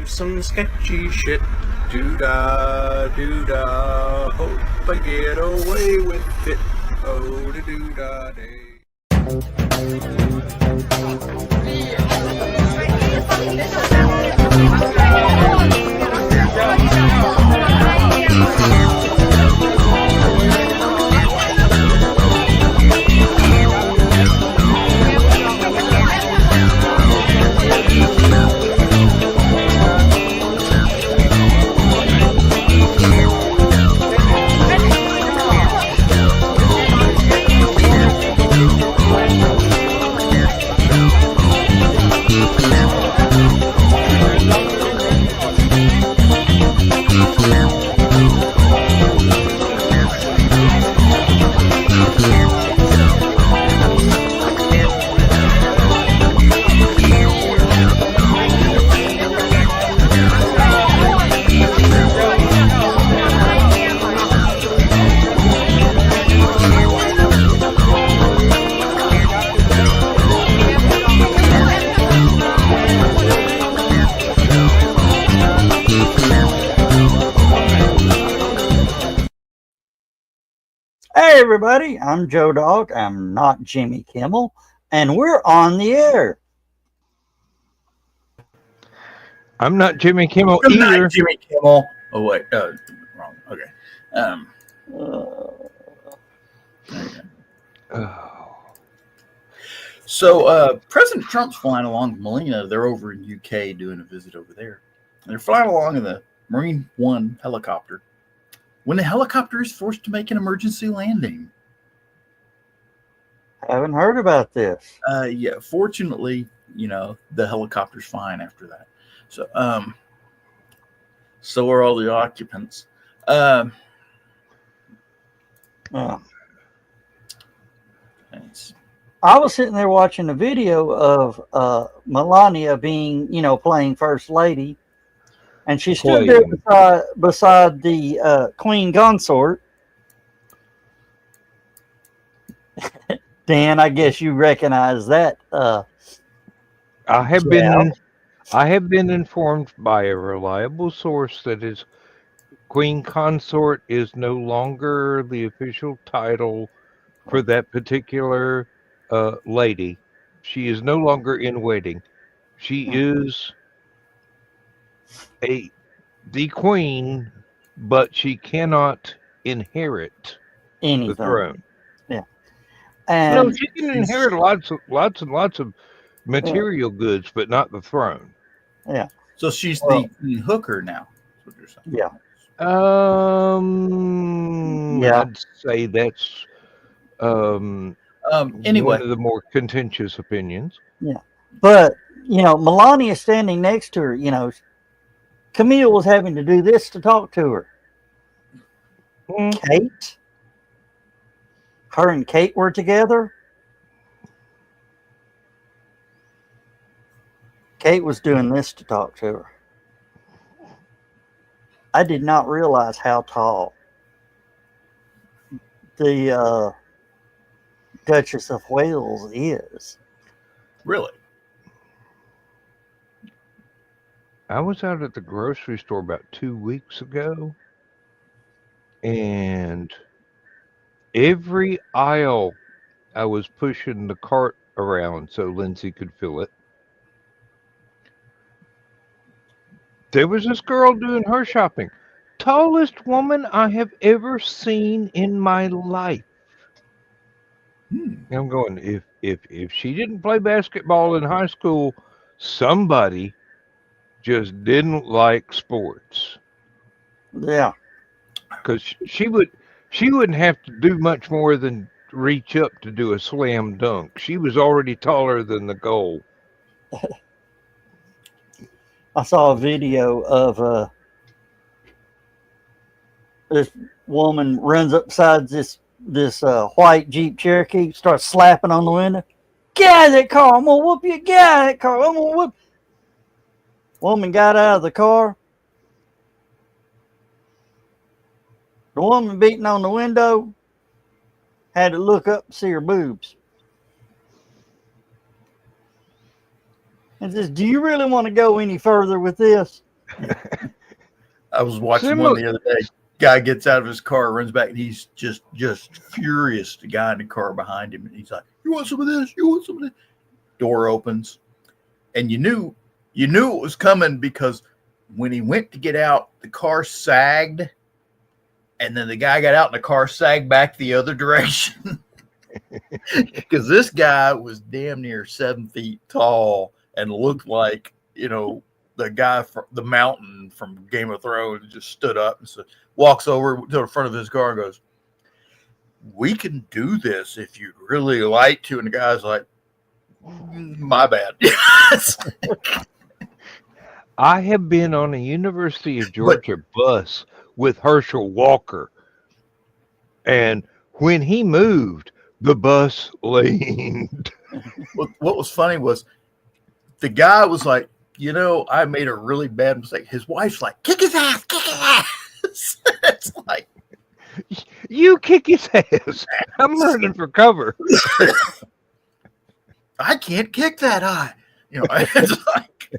do some sketchy shit. Do-da, do-da, hope I get away with it. Oh, do-da, day. Hey everybody, I'm Joe Dog. I'm not Jimmy Kimmel, and we're on the air. I'm not Jimmy Kimmel I'm either. not Jimmy Kimmel. Oh wait, wrong. Okay. So President Trump's flying along Melina. They're over in UK doing a visit over there. And they're flying along in the Marine One helicopter when the helicopter is forced to make an emergency landing. Haven't heard about this. Yeah, fortunately, the helicopter's fine after that. So are all the occupants. Yeah. I was sitting there watching a video of Melania being, playing First Lady, and she stood there beside the Queen Consort. Dan, I guess you recognize that. I have been informed by a reliable source that his Queen Consort is no longer the official title for that particular lady. She is no longer in waiting. She is the queen, but she cannot inherit Anything. the throne. Yeah, and she can inherit lots and lots of material goods, but not the throne. Yeah. So she's the queen hooker now. That's what you're saying. Yeah. I'd say that's anyway, one of the more contentious opinions. Yeah, but Melania standing next to her. Camille was having to do this to talk to her. Kate, her and Kate were together. Kate was doing this to talk to her. I did not realize how tall the Duchess of Wales is. Really? I was out at the grocery store about 2 weeks ago, and every aisle I was pushing the cart around so Lindsay could fill it. There was this girl doing her shopping. Tallest woman I have ever seen in my life. And I'm going, if she didn't play basketball in high school, somebody just didn't like sports. Yeah. Because she wouldn't have to do much more than reach up to do a slam dunk. She was already taller than the goal. I saw a video of this woman runs up beside this white Jeep Cherokee, starts slapping on the window. Get out of that car! I'm gonna whoop you! Get out of that car! I'm gonna whoop. Woman got out of the car. The woman beating on the window had to look up and see her boobs. And says, "Do you really want to go any further with this?" I was watching one the other day. Guy gets out of his car, runs back, and he's just furious. The guy in the car behind him, and he's like, "You want some of this? You want some of this?" Door opens, and you knew it was coming because when he went to get out, the car sagged, and then the guy got out, and the car sagged back the other direction. Because this guy was damn near 7 feet tall and looked like, the guy from the mountain from Game of Thrones. Just stood up and walks over to the front of his car and goes, "We can do this if you'd really like to." And the guy's like, "My bad." I have been on a University of Georgia bus with Herschel Walker, and when he moved, the bus leaned. What was funny was the guy was like, "I made a really bad mistake." His wife's like, "Kick his ass, kick his ass." It's like, you kick his ass. I'm running for cover. I can't kick that high. It's like,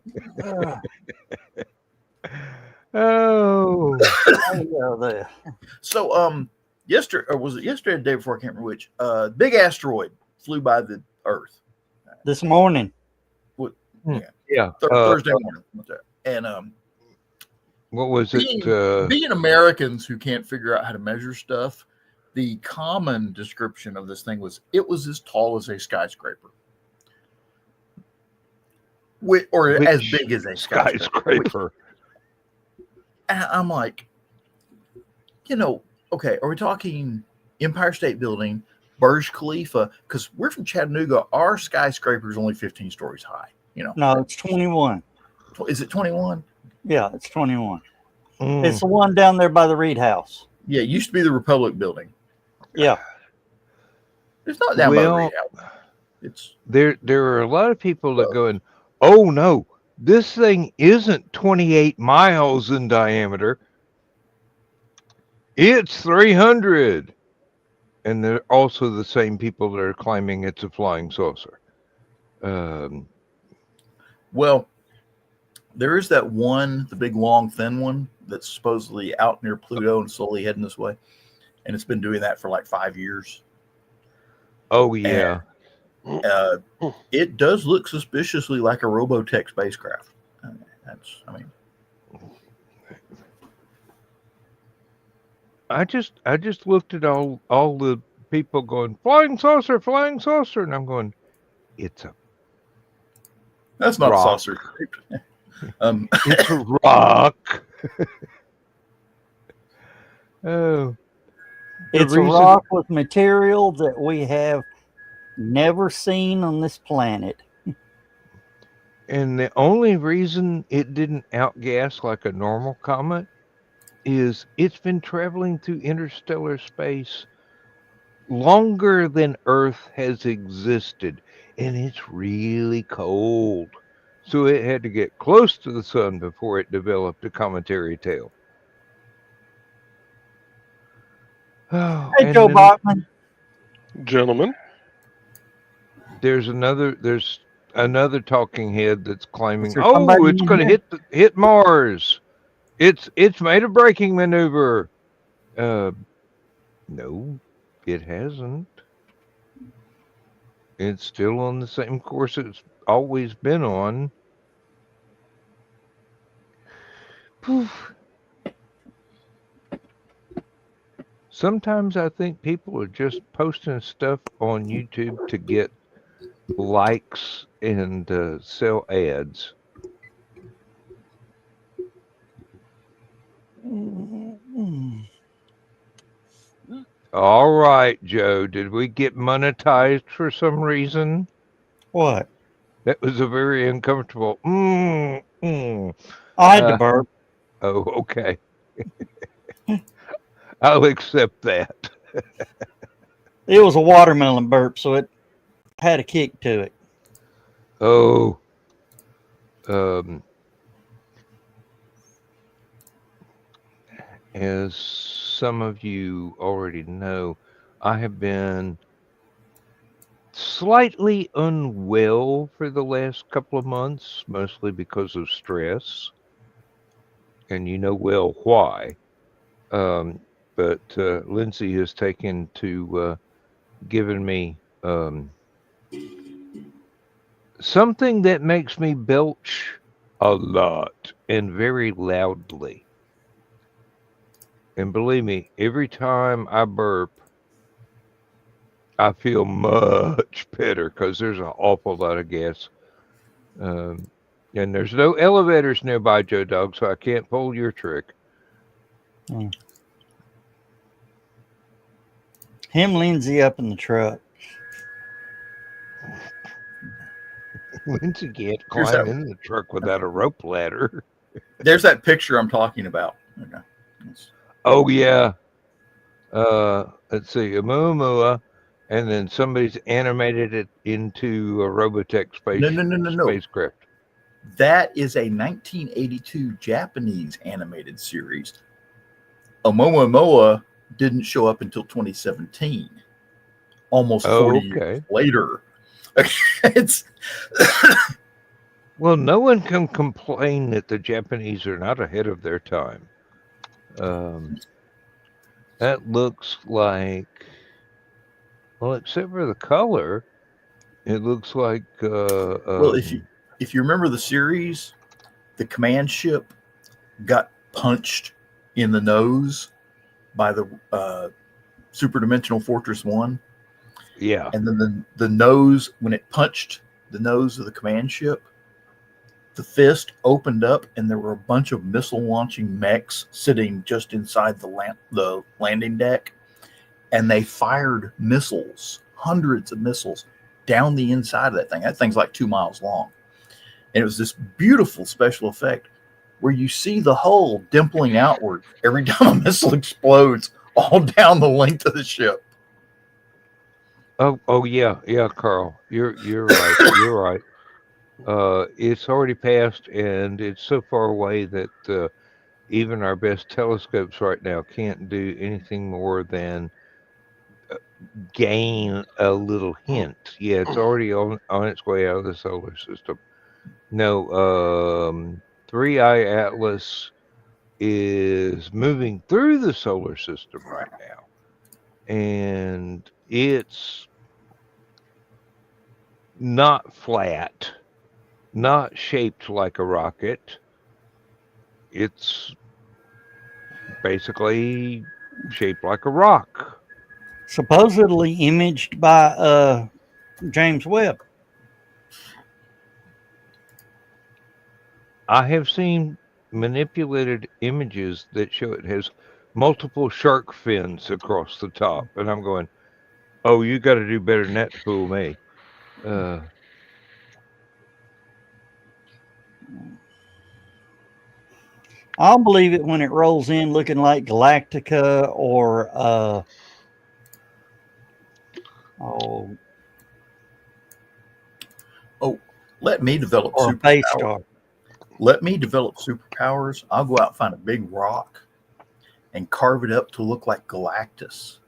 oh. So, yesterday, or was it yesterday or the day before? I can't remember which. Big asteroid flew by the Earth this morning. Yeah. Thursday morning. And what was it? Being Americans who can't figure out how to measure stuff, the common description of this thing was it was as tall as a skyscraper. Or as big as a skyscraper. And I'm like, okay, are we talking Empire State Building, Burj Khalifa? Because we're from Chattanooga. Our skyscraper is only 15 stories high. No, it's 21. Is it 21? Yeah, it's 21. It's the one down there by the Reed House. Yeah, it used to be the Republic Building. Yeah. It's not down by the Reed House. It's there are a lot of people that going, "Oh no, this thing isn't 28 miles in diameter. It's 300." And they're also the same people that are claiming it's a flying saucer. Well, there is that one, the big, long, thin one that's supposedly out near Pluto and slowly heading this way. And it's been doing that for like 5 years. Oh, yeah. And, it does look suspiciously like a Robotech spacecraft. I just looked at all the people going, flying saucer, and I'm going, that's not rock. A saucer. It's a rock. Oh. It's a rock with material that we have never seen on this planet. And the only reason it didn't outgas like a normal comet is it's been traveling through interstellar space longer than Earth has existed, and it's really cold. So it had to get close to the sun before it developed a cometary tail. Oh, Hey, Joe Bachman. Gentlemen. There's another talking head that's claiming, "Oh, it's going to hit Mars. It's made a braking maneuver." No, it hasn't. It's still on the same course it's always been on. Poof. Sometimes I think people are just posting stuff on YouTube to get likes and sell ads. All right, Joe. Did we get monetized for some reason? What? That was a very uncomfortable. I had to burp. Oh, okay. I'll accept that. It was a watermelon burp, so it had a kick to it. Oh. As some of you already know, I have been slightly unwell for the last couple of months, mostly because of stress. and you know well why. But Lindsay has taken to giving me something that makes me belch a lot and very loudly. And believe me, every time I burp, I feel much better because there's an awful lot of gas. Um, and there's no elevators nearby, Joe Dog, so I can't pull your trick. Him, Lindsay up in the truck. Lindsay can't Here's climb how- in the truck without a rope ladder. There's that picture I'm talking about. Okay. Oh, yeah. Let's see, Oumuamua, and then somebody's animated it into a Robotech No. spacecraft. That is a 1982 Japanese animated series. Oumuamua didn't show up until 2017, almost 40 years later. It's Well, no one can complain that the Japanese are not ahead of their time. That looks like, well, except for the color, it looks like. well, if you remember the series, the command ship got punched in the nose by the Super Dimensional Fortress 1. Yeah. And then the nose, when it punched the nose of the command ship, the fist opened up and there were a bunch of missile launching mechs sitting just inside the landing deck. And they fired missiles, hundreds of missiles, down the inside of that thing. That thing's like 2 miles long. And it was this beautiful special effect where you see the hull dimpling outward every time a missile explodes all down the length of the ship. Oh yeah, Carl. You're right. You're right. It's already passed, and it's so far away that even our best telescopes right now can't do anything more than gain a little hint. Yeah, it's already on its way out of the solar system. No, 3i Atlas is moving through the solar system right now, and it's not flat, not shaped like a rocket. It's basically shaped like a rock. Supposedly imaged by James Webb. I have seen manipulated images that show it has multiple shark fins across the top, and I'm going, "Oh, you got to do better than that to fool me." I'll believe it when it rolls in looking like Galactica or Let me develop or Base Star. Let me develop superpowers. I'll go out and find a big rock and carve it up to look like Galactus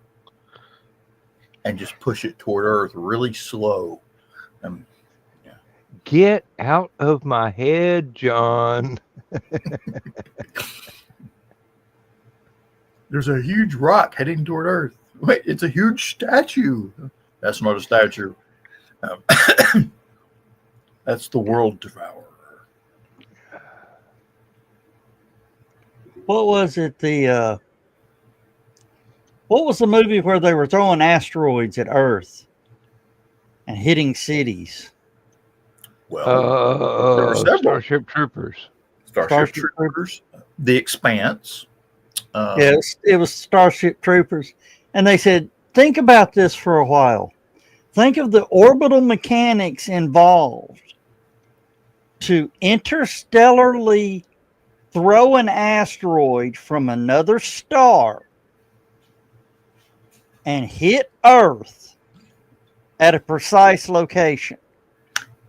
and just push it toward Earth really slow. Get out of my head, John. There's a huge rock heading toward Earth. Wait, it's a huge statue. That's not a statue. That's the World Devourer. What was it? What was the movie where they were throwing asteroids at Earth and hitting cities? Well, there were several. Starship Troopers. Starship Troopers. The Expanse. Yes, it was Starship Troopers. And they said, think about this for a while. Think of the orbital mechanics involved to interstellarly throw an asteroid from another star and hit Earth at a precise location.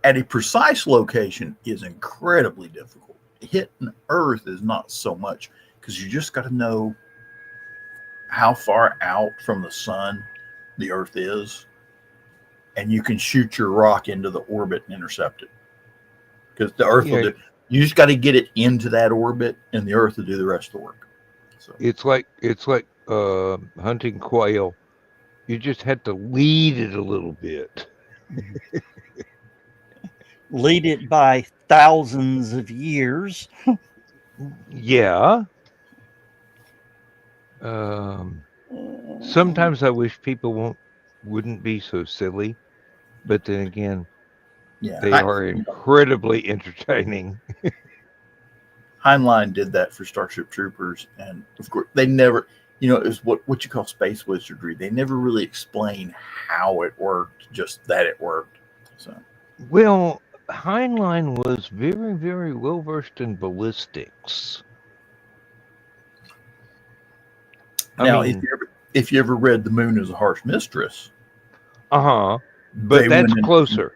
At a precise location is incredibly difficult. Hitting Earth is not so much, because you just got to know how far out from the sun the Earth is, and you can shoot your rock into the orbit and intercept it. Because the Earth You just got to get it into that orbit, and the Earth will do the rest of the work. So It's like hunting quail. You just had to lead it a little bit. Lead it by thousands of years. Yeah. Sometimes I wish people wouldn't be so silly, but then again, yeah, they are incredibly entertaining. Heinlein did that for Starship Troopers, and of course they never, it was what you call space wizardry. They never really explain how it worked, just that it worked. So Well, Heinlein was very, very well versed in ballistics. now, if you ever read "The Moon is a Harsh Mistress," But they that's went closer.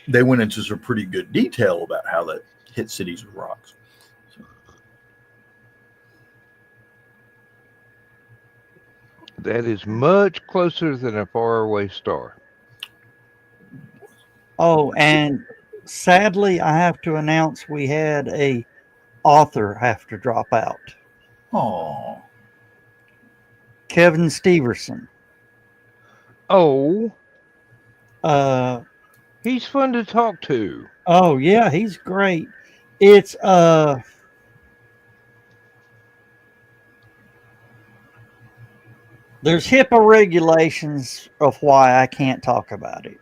They went into some pretty good detail about how that hit cities with rocks. So. That is much closer than a faraway star. Oh, and sadly, I have to announce we had a author have to drop out. Oh, Kevin Steverson. Oh, Uh, he's fun to talk to. oh yeah, he's great. It's there's HIPAA regulations of why I can't talk about it.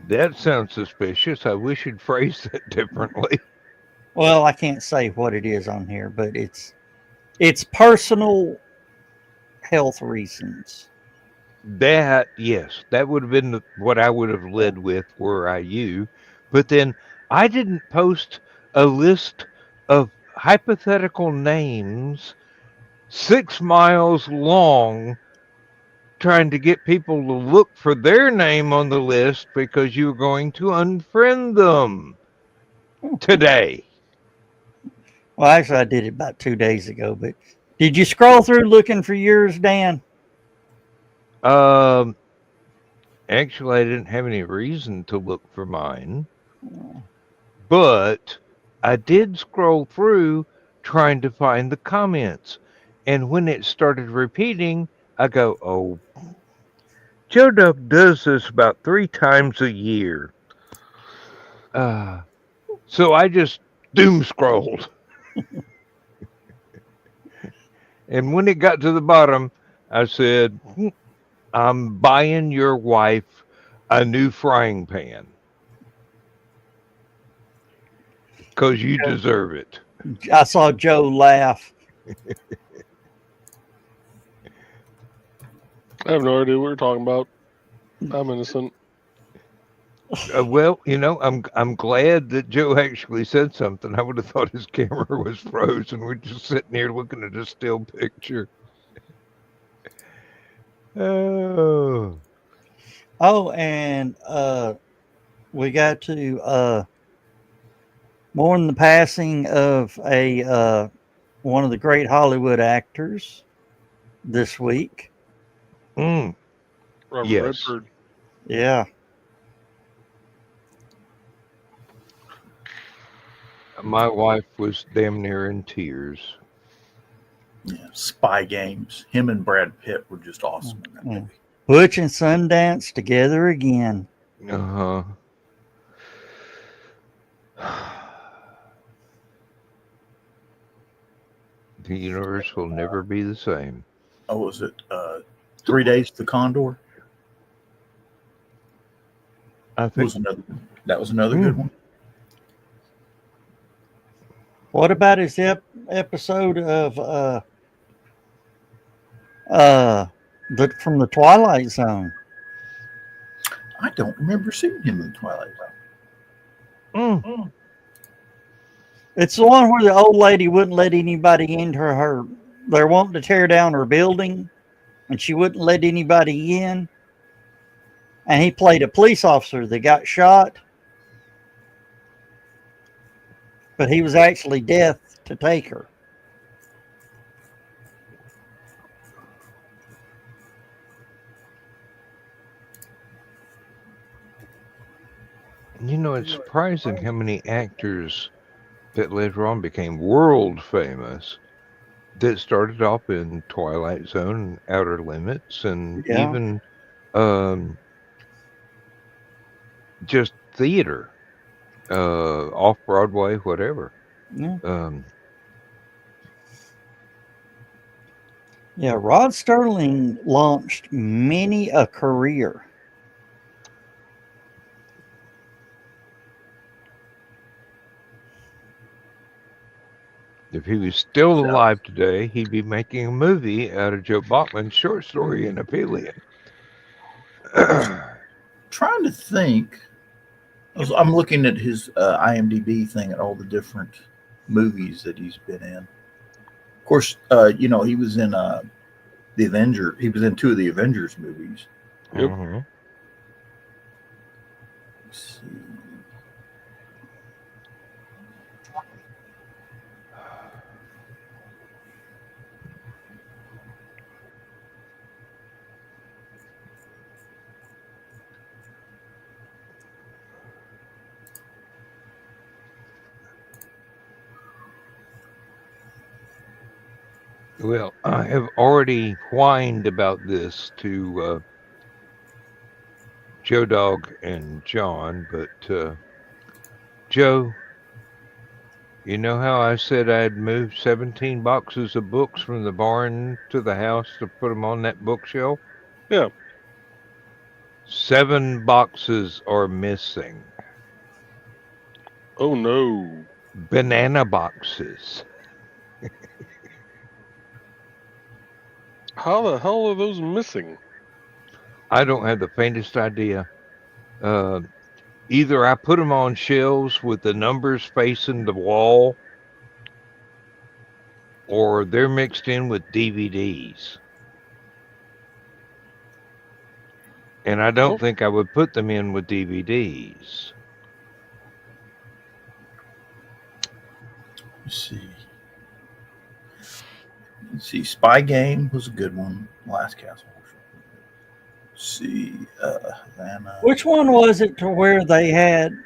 That sounds suspicious. I wish you'd phrase that differently. Well, I can't say what it is on here, but it's personal health reasons. Yes, that would have been what I would have led with were I you. But then I didn't post a list of hypothetical names 6 miles long trying to get people to look for their name on the list because you were going to unfriend them today. Well, actually, I did it about 2 days ago, but did you scroll through looking for yours, Dan? Um, Actually, I didn't have any reason to look for mine, but I did scroll through trying to find the comments. And when it started repeating, I go, oh, Joe Duck does this about 3 times a year. So I just doom scrolled. And when it got to the bottom, I said, I'm buying your wife a new frying pan because you deserve it. I saw Joe laugh. I have no idea what you're talking about. I'm innocent. Well, I'm glad that Joe actually said something. I would have thought his camera was frozen. We're just sitting here looking at a still picture. Oh, And we got to mourn the passing of a one of the great Hollywood actors this week. Robert yes. Redford. Yeah. My wife was damn near in tears. yeah, Spy Games. Him and Brad Pitt were just awesome in that movie. Butch and Sundance together again. Uh-huh. The universe will never be the same. Oh, was it 3 Days to the Condor? I think That was another good one. What about his episode of from the Twilight Zone? I don't remember seeing him in the Twilight Zone. It's the one where the old lady wouldn't let anybody into her. They're wanting to tear down her building, and she wouldn't let anybody in. And he played a police officer that got shot, but he was actually death to take her. You know, it's surprising how many actors that later on became world famous that started off in Twilight Zone and Outer Limits and Yeah. even just theater, off Broadway, whatever. Yeah. Um, Yeah. Rod Sterling launched many a career. if he was still alive today, he'd be making a movie out of Joe Bachman's short story Napoleon. Trying to think. I'm looking at his IMDb thing and all the different movies that he's been in. Of course, he was in the Avenger. He was in 2 of the Avengers movies. Yep. Mm-hmm. Let's see. Well, I have already whined about this to Joe Dog and John, but Joe, you know how I said I'd moved 17 boxes of books from the barn to the house to put them on that bookshelf? Yeah. 7 boxes are missing. Oh no. Banana boxes. How the hell are those missing? I don't have the faintest idea. Either I put them on shelves with the numbers facing the wall, or they're mixed in with DVDs. And I don't think I would put them in with DVDs. Let's see. Spy Game was a good one. Last Castle. Let's see. Havana. Which one was it to where they had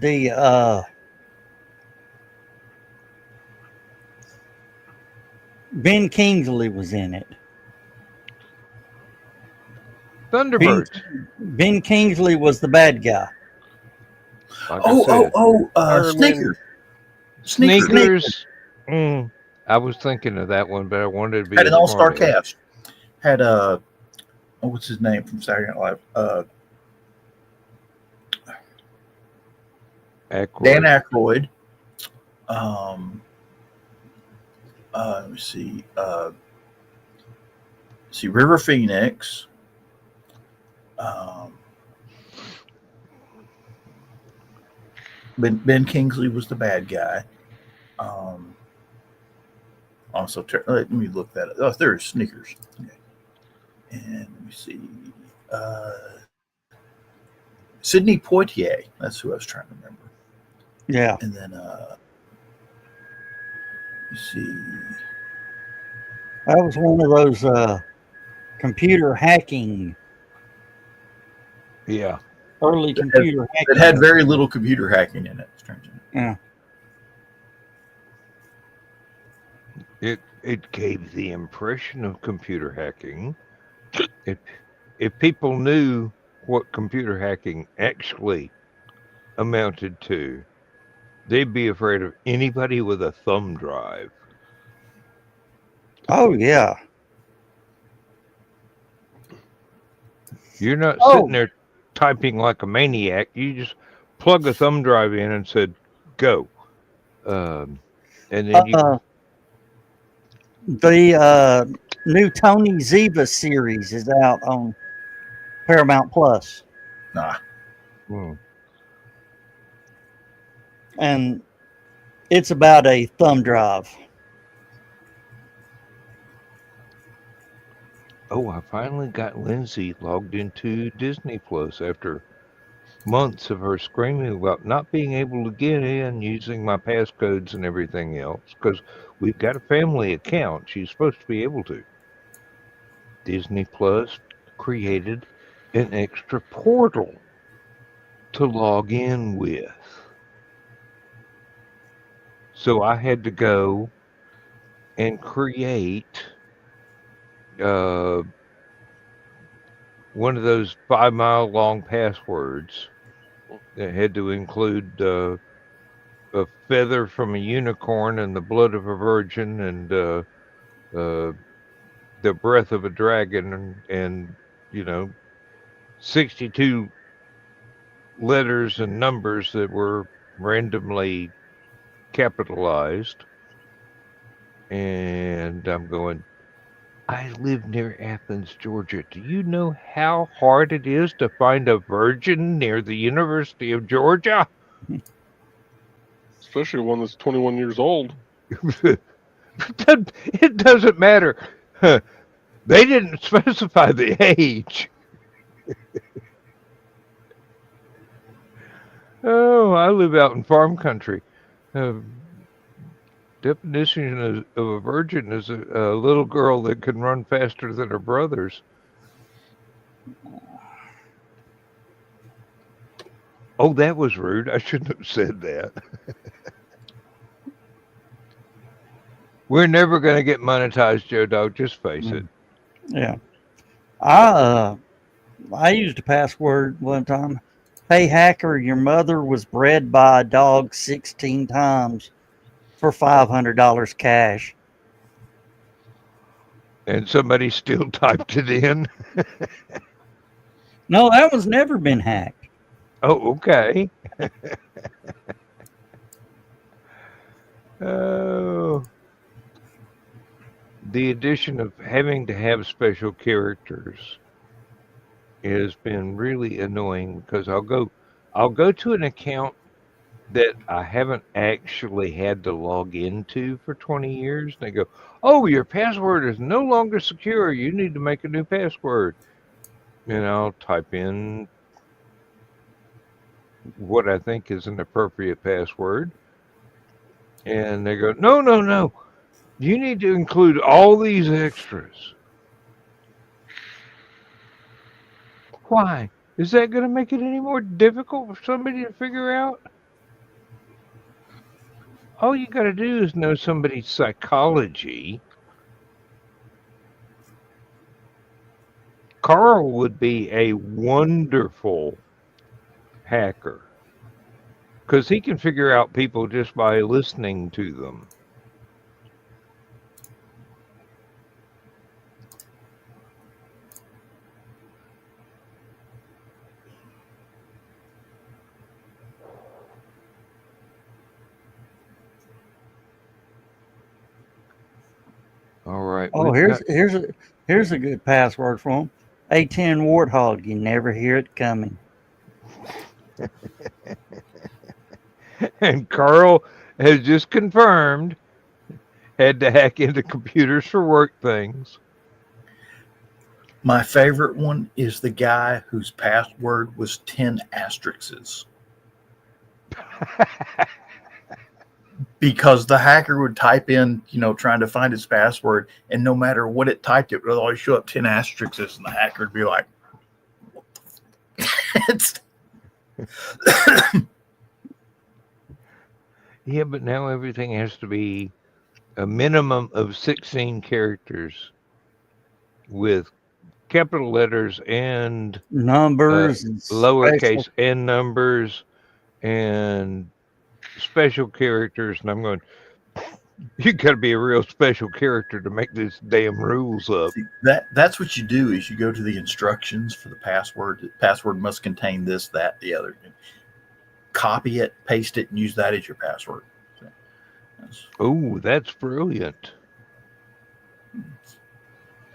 the Ben Kingsley was in it? Thunderbirds. Ben Kingsley was the bad guy. Like I said. Sneakers. Sneakers. I was thinking of that one, but I wanted to be Had an all-star smart. cast. Had what's his name from Saturday Night Live? Dan Aykroyd. Let me see. River Phoenix. Ben Kingsley was the bad guy. Also, let me look that up. Oh, there's Sneakers. Okay. And let me see. Sidney Poitier. That's who I was trying to remember. Yeah. And then, you see. That was one of those computer hacking. Yeah. Early computer hacking. It had very little computer hacking in it. Strangely. Yeah. It gave the impression of computer hacking. If people knew what computer hacking actually amounted to, they'd be afraid of anybody with a thumb drive. Oh, yeah. You're not sitting there typing like a maniac. You just plug a thumb drive in and said, go. And then you... The new Tony Ziva series is out on Paramount Plus. And it's about a thumb drive. Oh, I finally got Lindsay logged into Disney Plus after months of her screaming about not being able to get in using my passcodes and everything else, because we've got a family account. She's supposed to be able to. Disney Plus created an extra portal to log in with. So I had to go and create uh, one of those 5 mile long passwords that had to include a feather from a unicorn and the blood of a virgin and uh, the breath of a dragon and 62 letters and numbers that were randomly capitalized. And I'm going, I live near Athens, Georgia. Do you know how hard it is to find a virgin near the University of Georgia? Especially one that's 21 years old. It doesn't matter. They didn't specify the age. Oh, I live out in farm country. Definition of a virgin is a little girl that can run faster than her brothers. Oh, that was rude. I shouldn't have said that. We're never going to get monetized, Joe Dog. Just face it. Yeah. I used a password one time. Hey, hacker, your mother was bred by a dog 16 times for $500 cash. And somebody still typed it in. No, that one's never been hacked. Oh, okay. Oh. The addition of having to have special characters has been really annoying because I'll go to an account that I haven't actually had to log into for 20 years. And they go, oh, your password is no longer secure. You need to make a new password. And I'll type in what I think is an appropriate password. And they go, no, no, no. You need to include all these extras. Why? Is that going to make it any more difficult for somebody to figure out? All you got to do is know somebody's psychology. Carl would be a wonderful hacker because he can figure out people just by listening to them. All right. Oh, here's a good password for him. A10 Warthog. You never hear it coming. And Carl has just confirmed had to hack into computers for work things. My favorite one is the guy whose password was 10 asterisks. Because the hacker would type in, trying to find his password, and no matter what it typed, it would always show up 10 asterisks, and the hacker would be like, Yeah, but now everything has to be a minimum of 16 characters with capital letters and Numbers and lowercase special. n numbers and special characters. And I'm going, you got to be a real special character to make these damn rules up. See, that's what you do is you go to the instructions for the password. The password must contain this, that, the other. Copy it, paste it, and use that as your password. Oh, that's brilliant.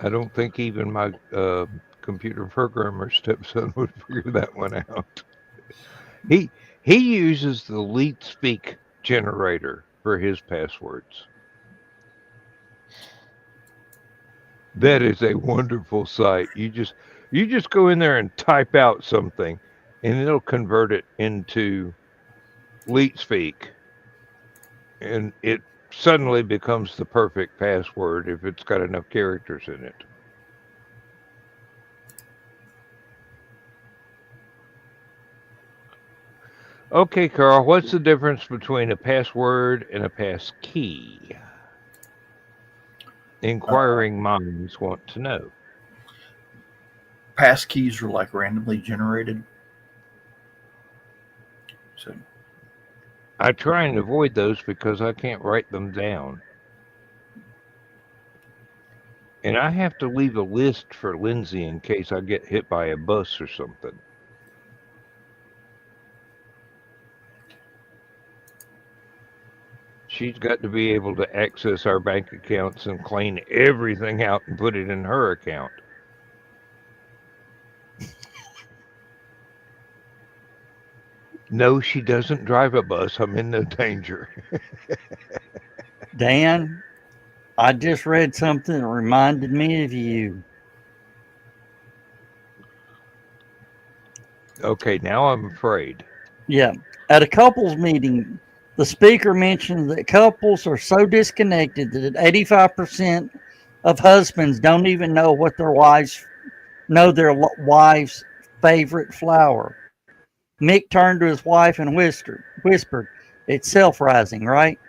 I don't think even my computer programmer stepson would figure that one out. He uses the LeetSpeak generator for his passwords. That is a wonderful site. You just go in there and type out something, and it'll convert it into LeetSpeak, and it suddenly becomes the perfect password if it's got enough characters in it. Okay, Carl, what's the difference between a password and a pass key? Inquiring minds want to know. Pass keys are like randomly generated. So I try and avoid those because I can't write them down. And I have to leave a list for Lindsay in case I get hit by a bus or something. She's got to be able to access our bank accounts and clean everything out and put it in her account. No, she doesn't drive a bus. I'm in no danger. Dan, I just read something that reminded me of you. Okay, now I'm afraid. Yeah. At a couples meeting, the speaker mentioned that couples are so disconnected that 85% of husbands don't even know what their wives know their wife's favorite flower. Mick turned to his wife and whispered, "It's self-rising, right?"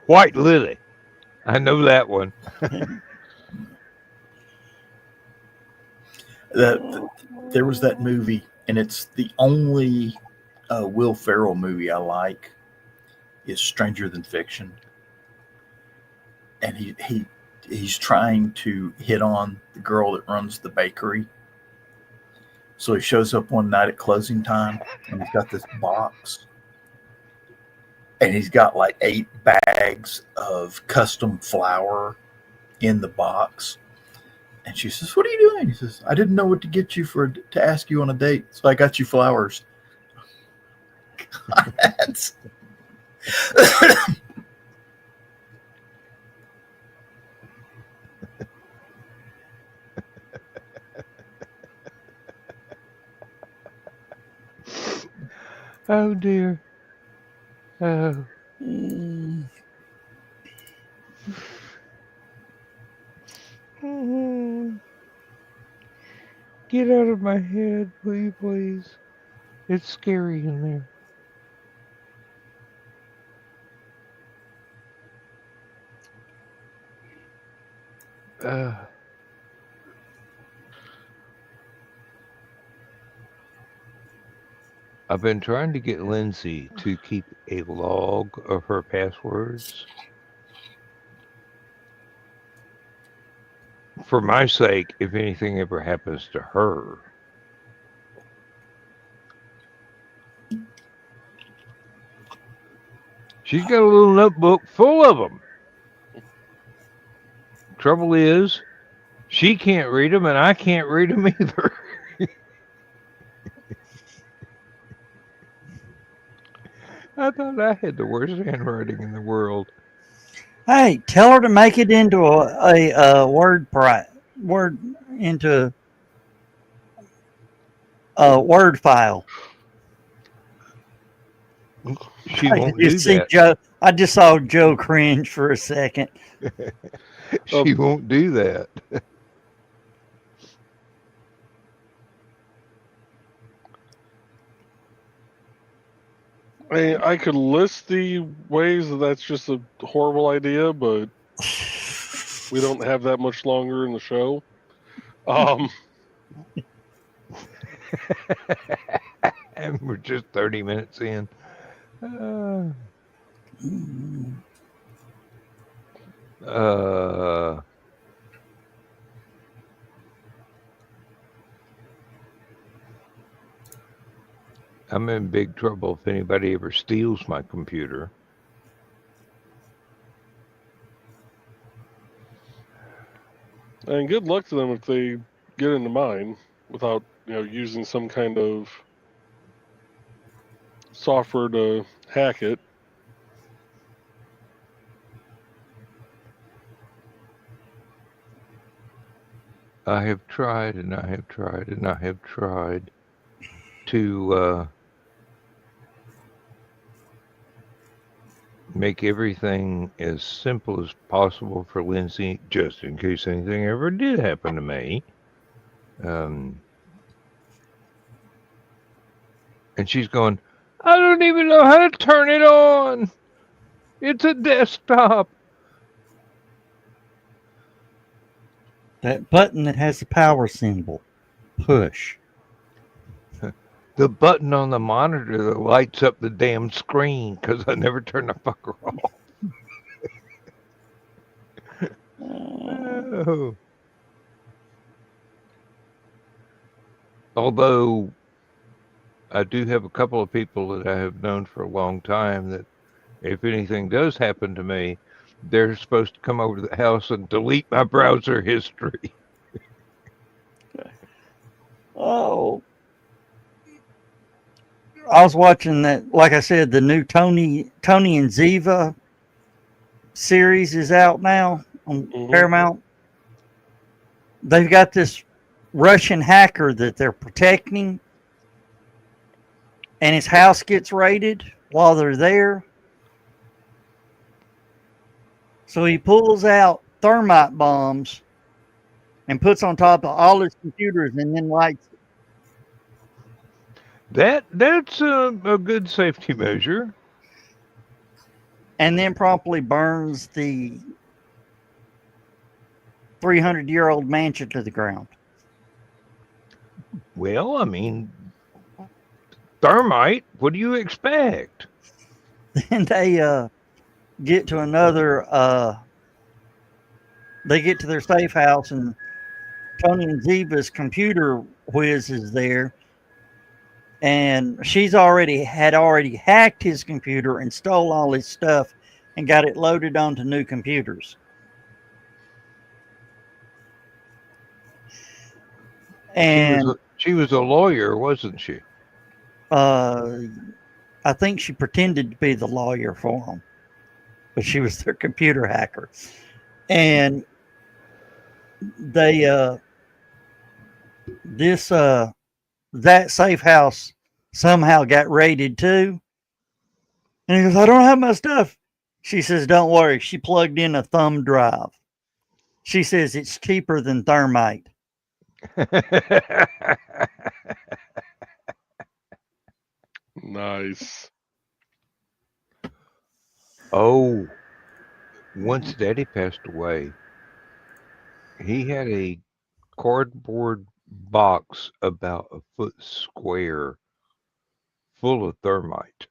White lily. I know that one. there was that movie, and it's the only Will Ferrell movie I like. Is Stranger Than Fiction, and he's trying to hit on the girl that runs the bakery. So he shows up one night at closing time, and he's got this box, and he's got like 8 bags of custom flour in the box. And she says, "What are you doing?" He says, "I didn't know what to get you to ask you on a date, so I got you flowers." That's Oh dear. Oh. Get out of my head, will you please? It's scary in there. I've been trying to get Lindsay to keep a log of her passwords. For my sake, if anything ever happens to her. She's got a little notebook full of them. Trouble is, she can't read them and I can't read them either. I thought I had the worst handwriting in the world. Hey, tell her to make it into a word into a Word file. She won't do that. Joe, I just saw Joe cringe for a second. She won't do that. I could list the ways that's just a horrible idea, but we don't have that much longer in the show. And we're just 30 minutes in. I'm in big trouble if anybody ever steals my computer. And good luck to them if they get into mine without, using some kind of software to hack it. I have tried and I have tried and I have tried to make everything as simple as possible for Lindsay, just in case anything ever did happen to me. And she's going, I don't even know how to turn it on. It's a desktop. That button that has the power symbol. Push. The button on the monitor that lights up the damn screen because I never turn the fucker off. Oh. Although I do have a couple of people that I have known for a long time that if anything does happen to me, they're supposed to come over to the house and delete my browser history. Oh. I was watching that, like I said, the new Tony and Ziva series is out now on Paramount. They've got this Russian hacker that they're protecting, and his house gets raided while they're there. So he pulls out thermite bombs and puts on top of all his computers and then lights it. That's a good safety measure. And then promptly burns the 300-year-old mansion to the ground. Well, I mean, thermite, what do you expect? Then they get to another, they get to their safe house, and Tony and Ziva's computer whiz is there. And she's already hacked his computer and stole all his stuff and got it loaded onto new computers. And she was a lawyer, wasn't she? I think she pretended to be the lawyer for them, but she was their computer hacker. And they that safe house somehow got raided too. And he goes, I don't have my stuff. She says, don't worry. She plugged in a thumb drive. She says it's cheaper than thermite. Nice. Oh, once Daddy passed away, he had a cardboard box about a foot square full of thermite.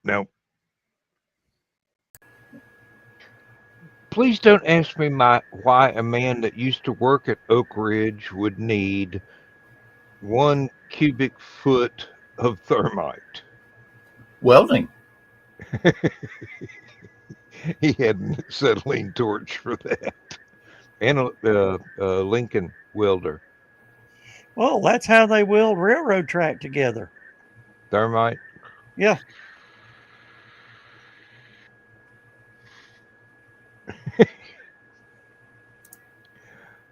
Now, please don't ask me why a man that used to work at Oak Ridge would need 1 cubic foot of thermite. Welding. He had an acetylene torch for that, and a Lincoln welder. Well, that's how they weld railroad track together. Thermite? Yeah.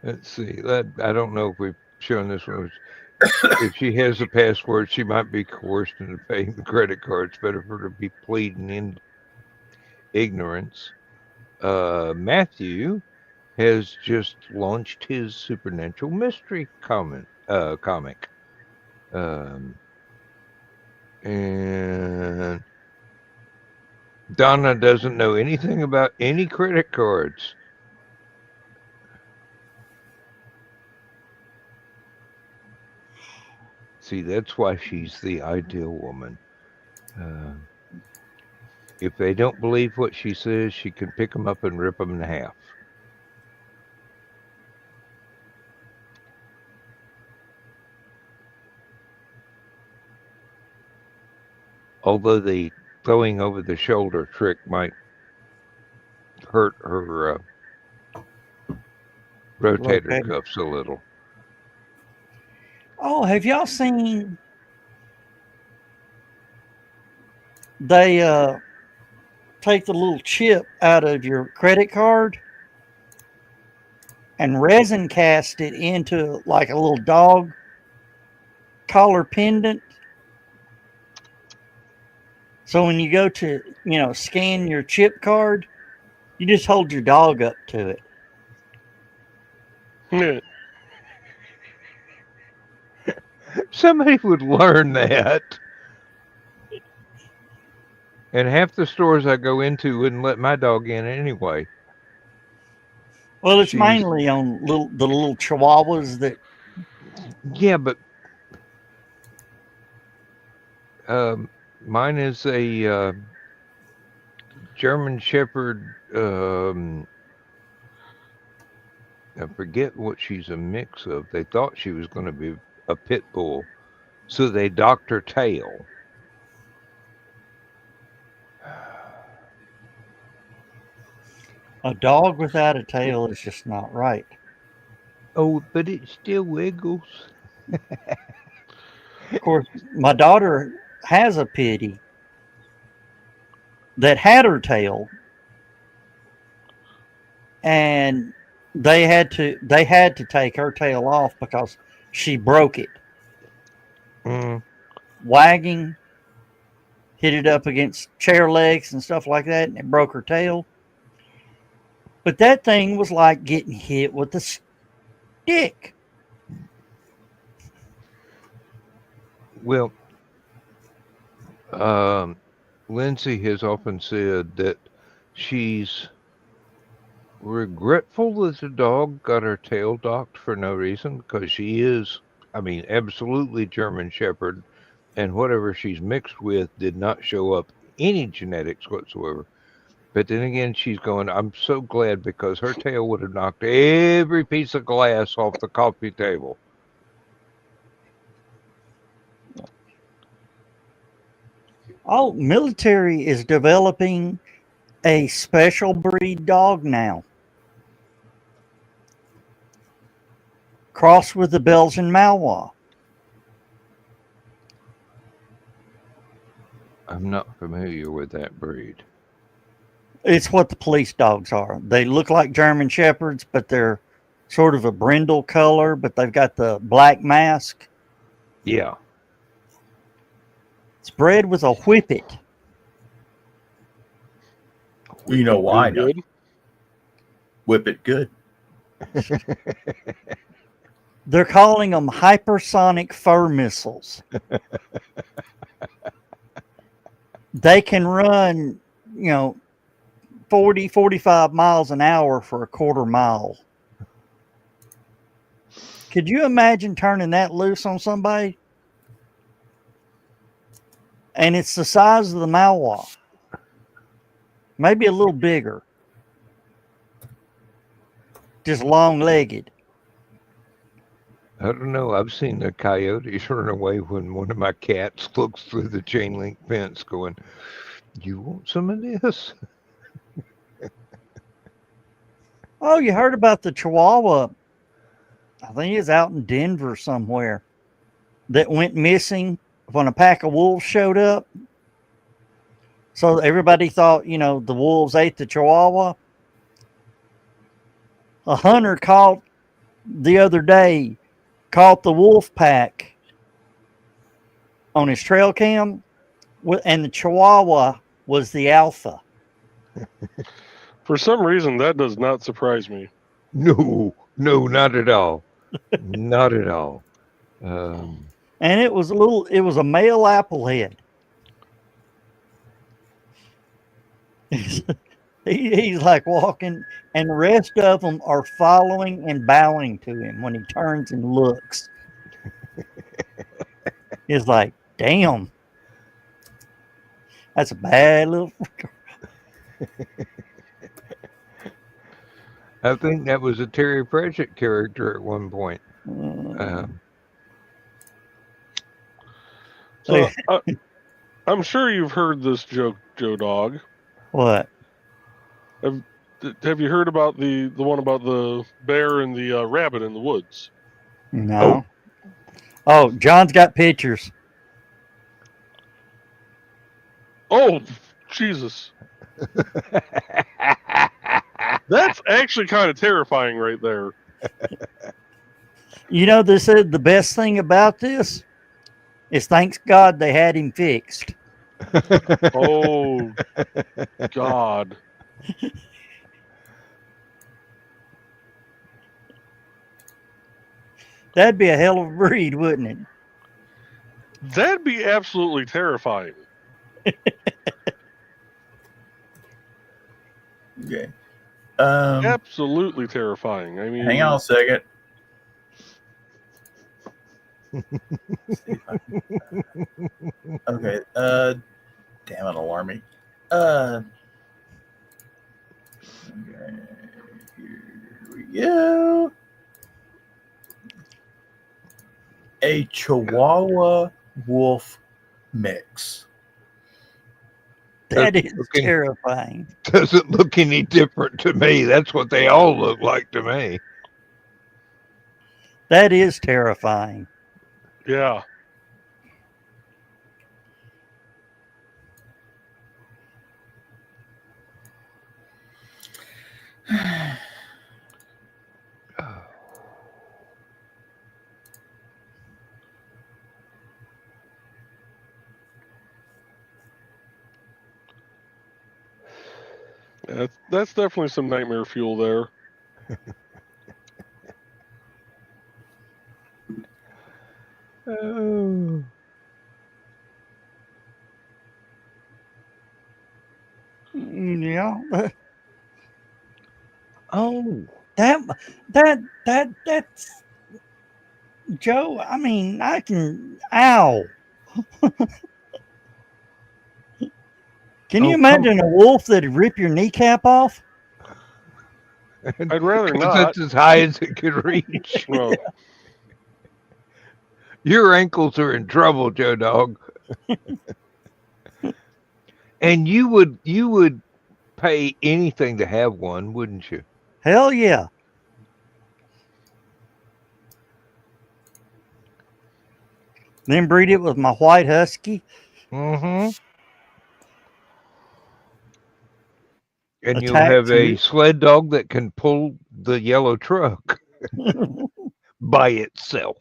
Let's see. I don't know if we've shown this one. If she has a password, she might be coerced into paying the credit card. It's better for her to be pleading in ignorance. Matthew has just launched his Supernatural Mystery comic. And Donna doesn't know anything about any credit cards. See, that's why she's the ideal woman. If they don't believe what she says, she can pick them up and rip them in half. Although the throwing over the shoulder trick might hurt her rotator cuffs a little. Oh, have y'all seen they take the little chip out of your credit card and resin cast it into like a little dog collar pendant? So when you go to, scan your chip card, you just hold your dog up to it. Yeah. Somebody would learn that. And half the stores I go into wouldn't let my dog in anyway. Well, it's She's mainly on the little chihuahuas that. yeah, but mine is a German Shepherd. I forget what she's a mix of. They thought she was going to be a pit bull, so they docked her tail. A dog without a tail is just not right. Oh, but it still wiggles. Of course, my daughter has a pitty that had her tail, and they had to take her tail off because she broke it. Mm. Wagging, hit it up against chair legs and stuff like that, and it broke her tail. But that thing was like getting hit with a stick. Well, Lindsay has often said that she's regretful that the dog got her tail docked for no reason because she is, I mean, absolutely German Shepherd, and whatever she's mixed with did not show up any genetics whatsoever. But then again, she's going, I'm so glad because her tail would have knocked every piece of glass off the coffee table. Oh, military is developing a special breed dog now. Crossed with the Belgian Malinois. I'm not familiar with that breed. It's what the police dogs are. They look like German Shepherds, but they're sort of a brindle color, but they've got the black mask. Yeah. It's bred with a whippet. You know why? Good. Whip it good. They're calling them hypersonic fur missiles. They can run, 40, 45 miles an hour for a quarter mile. Could you imagine turning that loose on somebody? And it's the size of the Malinois. Maybe a little bigger. Just long-legged. I don't know. I've seen the coyotes run away when one of my cats looks through the chain link fence going, you want some of this? Oh, you heard about the Chihuahua? I think it's out in Denver somewhere that went missing when a pack of wolves showed up. So everybody thought, the wolves ate the Chihuahua. A hunter caught the other day, caught the wolf pack on his trail cam, and the Chihuahua was the alpha. For some reason, that does not surprise me. No, not at all. Not at all. And it was a male applehead. He's like walking, and the rest of them are following and bowing to him when he turns and looks. It's like, damn, that's a bad little. I think that was a Terry Pratchett character at one point. So I'm sure you've heard this joke, Joe Dog. What? Have you heard about the one about the bear and the rabbit in the woods? No. Oh, John's got pictures. Oh, Jesus. That's actually kind of terrifying right there. They said the best thing about this is thanks God they had him fixed. Oh, God. That'd be a hell of a breed, wouldn't it? That'd be absolutely terrifying. Okay. Absolutely terrifying. I mean, Hang on a second. Okay. Damn it, Alarmy. Okay. Here we go. A Chihuahua wolf mix. That is looking- terrifying. Doesn't look any different to me. That's what they all look like to me. That is terrifying. yeah. That's definitely some nightmare fuel there. Oh. Yeah. Oh. That's Joe. I mean, I can. Ow. Can you imagine a wolf that'd rip your kneecap off? I'd rather Because not. that's as high as it could reach. Well, Your ankles are in trouble, Joe Dog. And you would pay anything to have one, wouldn't you? Hell yeah. Then breed it with my white husky. Mm-hmm. And you'll Attack have a too. sled dog that can pull the yellow truck by itself.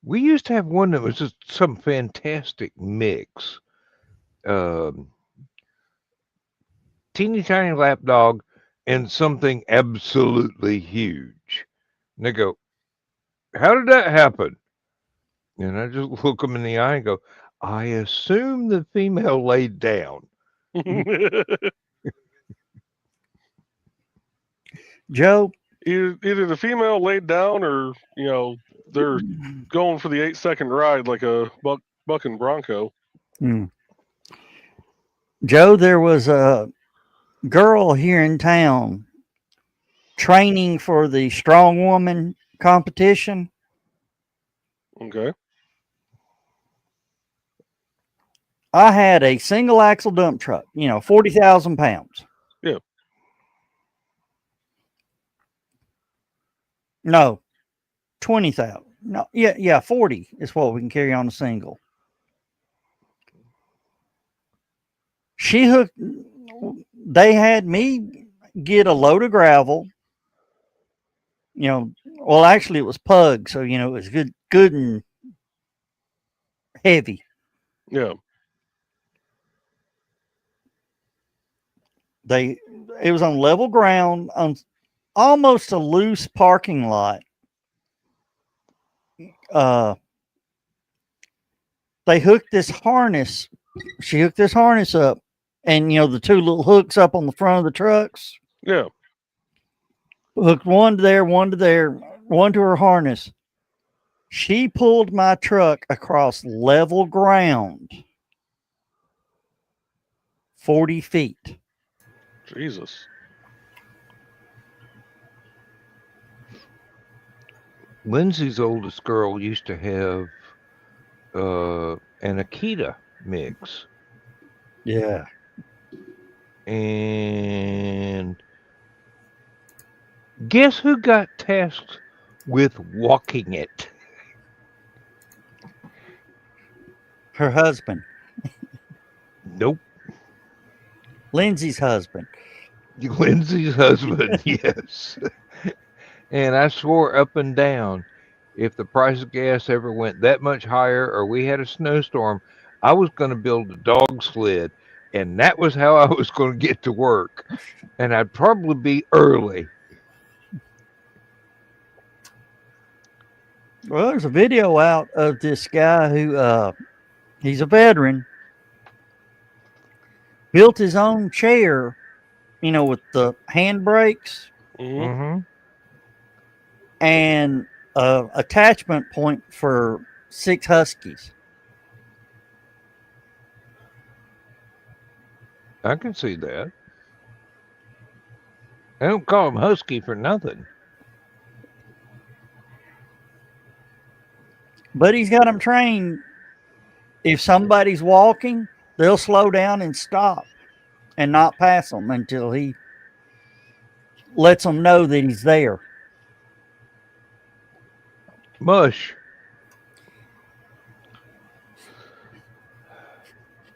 We used to have one that was just some fantastic mix. Teeny tiny lap dog and something absolutely huge. And they go, "How did that happen?" And I just look them in the eye and go, "I assume the female laid down." Joe, either the female laid down, or they're going for the 8-second ride like a buck and bronco. Joe, there was a girl here in town training for the strong woman competition. Okay. I had a single axle dump truck, 40,000 pounds. Yeah. No, 20,000. No, yeah, 40 is what we can carry on a single. They had me get a load of gravel. Well, actually it was pug, so it was good and heavy. Yeah. It was on level ground on almost a loose parking lot. They hooked this harness. She hooked this harness up, and the two little hooks up on the front of the trucks. Yeah. Hooked one to there, one to there, one to her harness. She pulled my truck across level ground 40 feet. Jesus. Lindsay's oldest girl used to have an Akita mix. Yeah. And guess who got tasked with walking it? Her husband. Nope. Lindsay's husband. Lindsay's husband, yes. And I swore up and down, if the price of gas ever went that much higher or we had a snowstorm, I was going to build a dog sled. And that was how I was going to get to work. And I'd probably be early. Well, there's a video out of this guy who he's a veteran, built his own chair, with the handbrakes Mhm. Mm-hmm. and a attachment point for 6 huskies. I can see that. I don't call him Husky for nothing. But he's got them trained. If somebody's walking, they'll slow down and stop and not pass them until he lets them know that he's there. Mush.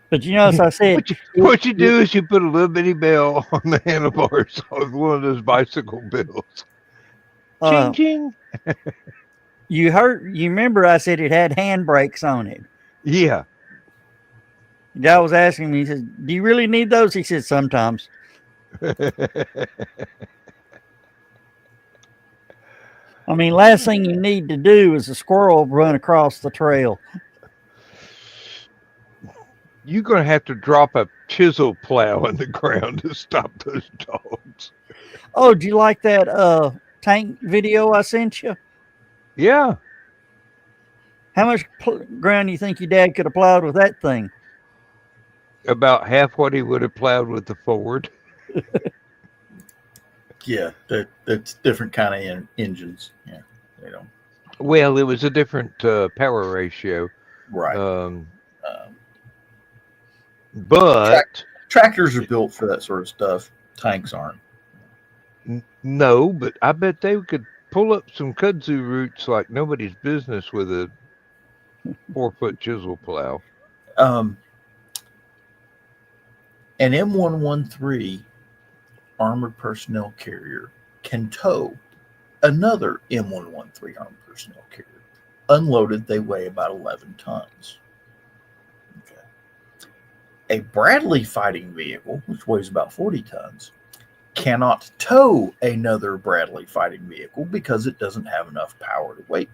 But as I said, What you do is you put a little bitty bell on the handlebars of one of those bicycle bells. Ching ching. you remember I said it had handbrakes on it. Yeah. The guy was asking me, he said, "Do you really need those?" He said, "Sometimes." I mean, last thing you need to do is a squirrel run across the trail. You're going to have to drop a chisel plow in the ground to stop those dogs. Oh, do you like that tank video I sent you? Yeah. How much ground do you think your dad could have plowed with that thing? About half what he would have plowed with the Ford. Yeah, that's different kind of engines. Yeah, they don't. Well, it was a different power ratio. Right. But Tractors are built for that sort of stuff. Tanks aren't. No, but I bet they could pull up some kudzu roots like nobody's business with a 4-foot chisel plow. An M113 armored personnel carrier can tow another M113 armored personnel carrier. Unloaded, they weigh about 11 tons. Okay. A Bradley fighting vehicle, which weighs about 40 tons, cannot tow another Bradley fighting vehicle because it doesn't have enough power to weight,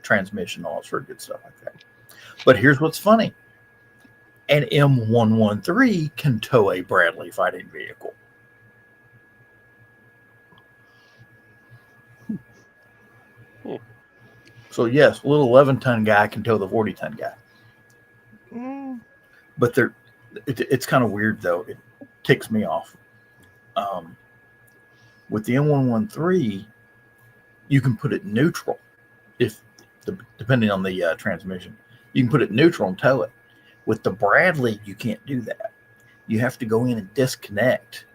transmission, all that sort of good stuff like that. But here's what's funny. An M113 can tow a Bradley fighting vehicle. So yes, a little 11-ton guy can tow the 40-ton guy. But it's kind of weird though. It ticks me off. With the M113, you can put it neutral, depending on the transmission. You can put it neutral and tow it. With the Bradley, you can't do that. You have to go in and disconnect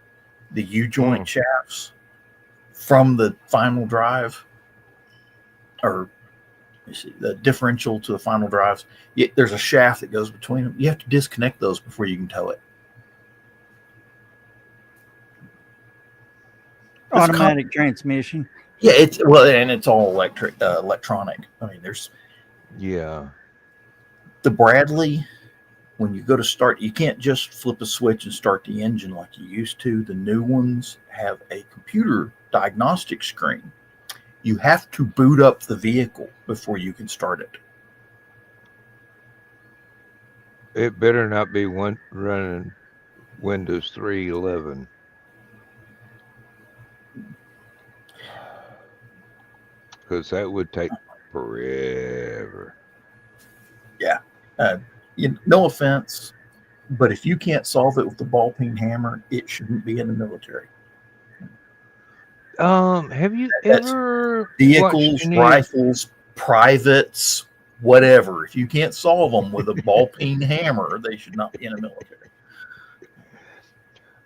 the U-joint shafts from the final drive, or the differential to the final drives. There's a shaft that goes between them. You have to disconnect those before you can tow it. Automatic transmission. Yeah, it's all electronic. I mean, there's the Bradley. When you go to start, you can't just flip a switch and start the engine like you used to. The new ones have a computer diagnostic screen. You have to boot up the vehicle before you can start it. It better not be running Windows 3.11. Because that would take forever. Yeah. No offense, but if you can't solve it with the ball peen hammer, it shouldn't be in the military. Have you ever vehicles, rifles, privates, whatever? If you can't solve them with a ball peen hammer, they should not be in the military.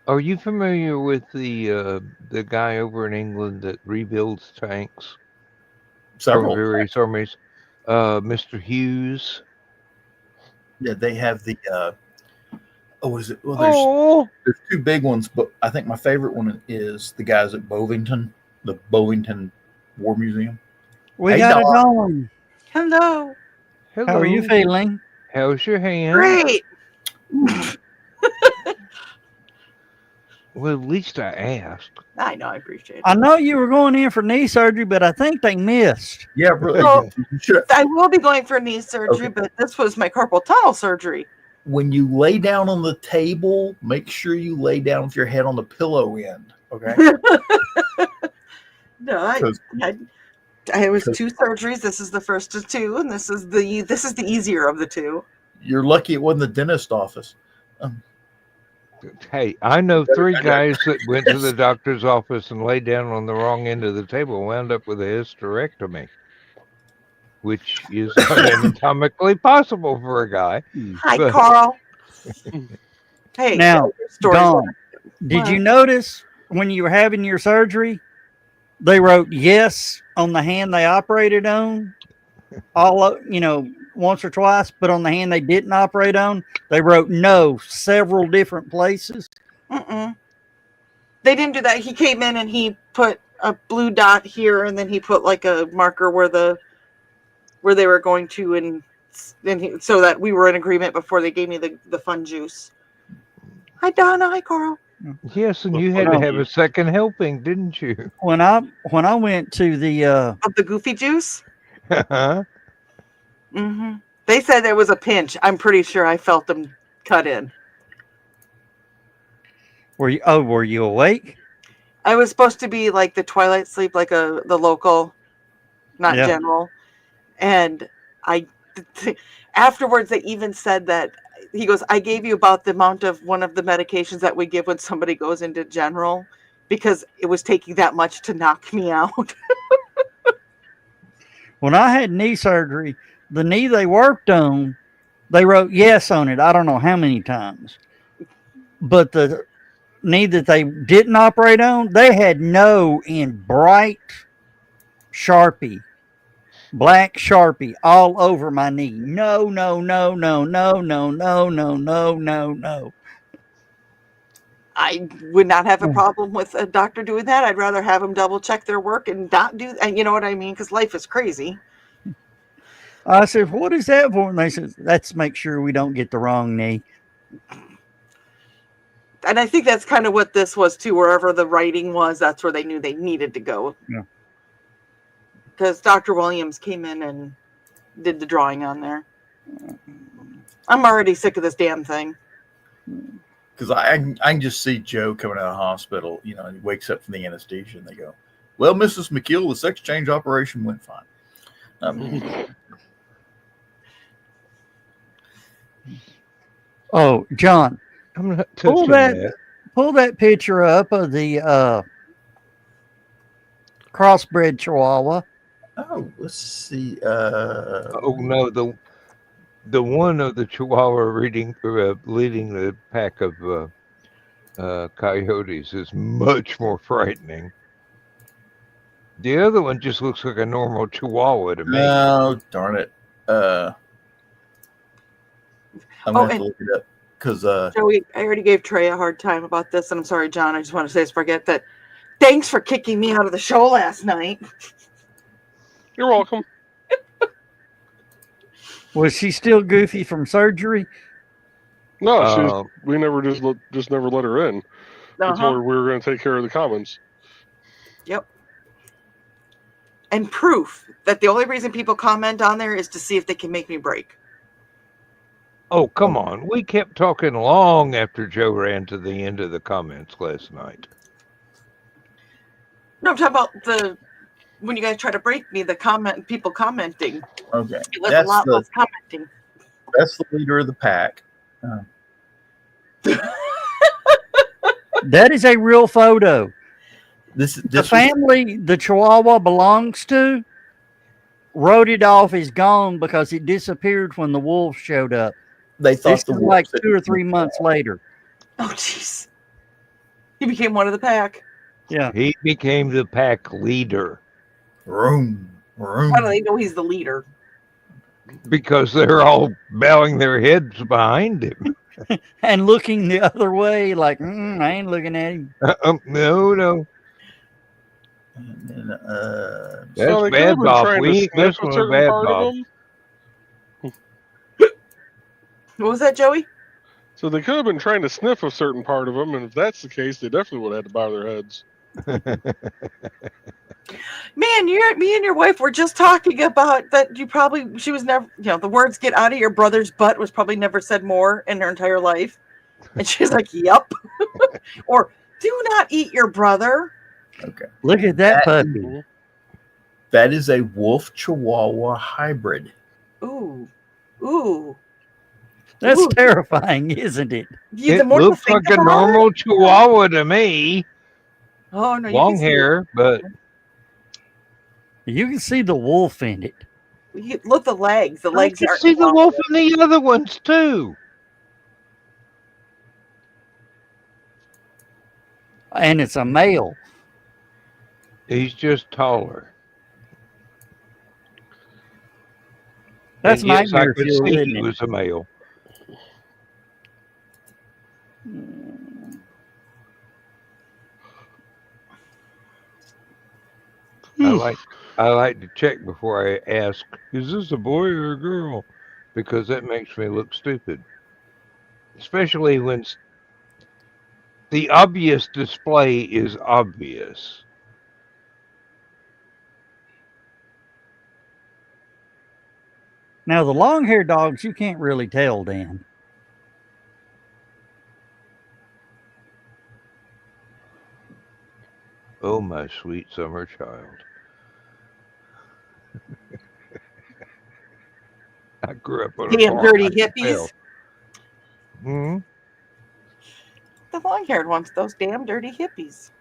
Are you familiar with the guy over in England that rebuilds tanks? Several for various armies, Mr. Hughes. Yeah, they have the. What is it? Well, there's two big ones, but I think my favorite one is the guys at Bovington, the Bovington War Museum. We got it going. Hello. How are you feeling? How's your hand? Great. Well, at least I asked. I know, I appreciate it. I know you were going in for knee surgery, but I think they missed. Yeah, really. Well, You should- I will be going for knee surgery, Okay. but this was my carpal tunnel surgery. when you lay down on the table, make sure you lay down with your head on the pillow end. Okay. No, I was 2 surgeries. This is the first of 2, and this is the easier of the 2. You're lucky it wasn't the dentist office. Hey, I know 3 guys that went to the doctor's office and laid down on the wrong end of the table and wound up with a hysterectomy, which is anatomically possible for a guy. Hi, But- Carl. Hey, Now, your story's Dawn, like- did What? you notice when you were having your surgery, they wrote yes on the hand they operated on, once or twice, but on the hand they didn't operate on, they wrote no several different places. Mm-mm. They didn't do that. He came in and he put a blue dot here, and then he put like a marker where they were going to, and so that we were in agreement before they gave me the fun juice. Hi, Donna. Hi, Carl. Yes, and you had to have a second helping, didn't you? When I went to the Of the goofy juice. Huh? Mm-hmm. They said there was a pinch. I'm pretty sure I felt them cut in. were you awake? I was supposed to be like the twilight sleep, like the local, not Yeah. general. And afterwards, they even said that he goes, I gave you about the amount of one of the medications that we give when somebody goes into general, because it was taking that much to knock me out. When I had knee surgery, the knee they worked on, they wrote yes on it. I don't know how many times. But the knee that they didn't operate on, they had no in bright black Sharpie all over my knee. No, no, no, no, no, no, no, no, no, no, no. I would not have a problem with a doctor doing that. I'd rather have them double check their work and not do, and you know what I mean? Because life is crazy. I said, what is that for? And they said, that's to make sure we don't get the wrong knee. And I think that's kind of what this was too. Wherever the writing was, that's where they knew they needed to go. Yeah. Because Dr. Williams came in and did the drawing on there. I'm already sick of this damn thing. Because I can just see Joe coming out of the hospital, he wakes up from the anesthesia and they go, well, Mrs. McKeel, the sex change operation went fine. Oh, John, I'm not pull touching that, that. pull that picture up of the crossbred Chihuahua. Oh, let's see. Oh no, the one of the Chihuahua leading the pack of coyotes is much more frightening. The other one just looks like a normal Chihuahua to me. No, darn it. I'm going to have to look it up. Because Joey, I already gave Trey a hard time about this, and I'm sorry, John. I just want to say, forget that. Thanks for kicking me out of the show last night. You're welcome. Was she still goofy from surgery? No, we never just never let her in. We Uh-huh. told her we were going to take care of the commons. Yep. And proof that the only reason people comment on there is to see if they can make me break. Oh, come on. We kept talking long after Joe ran to the end of the comments last night. No, I'm talking about when you guys try to break me, people commenting. okay, It was a lot less commenting. that's the leader of the pack. That is a real photo. This The was- family the Chihuahua belongs to wrote it off as gone because it disappeared when the wolves showed up. they thought This the is like wolves 2 or 3 months later. Oh, jeez. He became one of the pack. Yeah. He became the pack leader room. How do they know he's the leader? because they're all bowing their heads behind him. And looking the other way like, I ain't looking at him. No. And then, That's they could bad, have been Bob. trying We to ain't snip messing a with certain bad, part of Bob. them. What was that, Joey? So they could have been trying to sniff a certain part of them, and if that's the case, they definitely would have had to bow their heads. Man, me and your wife were just talking about that. She was never, the words "get out of your brother's butt" was probably never said more in her entire life. And she's like, "Yep," or "Do not eat your brother." Okay. Look at that puppy. That is a wolf Chihuahua hybrid. Ooh, ooh. That's Ooh. terrifying, isn't it? The It more you looks think like a about normal it- Chihuahua to me. Oh no, you Long can see hair, but You can see the wolf in it. look the legs. The I legs can aren't see the wolf elongated. in the other ones too. And it's a male. He's just taller. That's And yes, I nightmare could fuel, see isn't he it? was a male. I like to check before I ask, is this a boy or a girl? Because that makes me look stupid. Especially when the obvious display is obvious. Now, the long-haired dogs, you can't really tell, Dan. Oh, my sweet summer child. I grew up on a Damn farm. dirty I can tell. hippies. Hmm? The long-haired ones, those damn dirty hippies.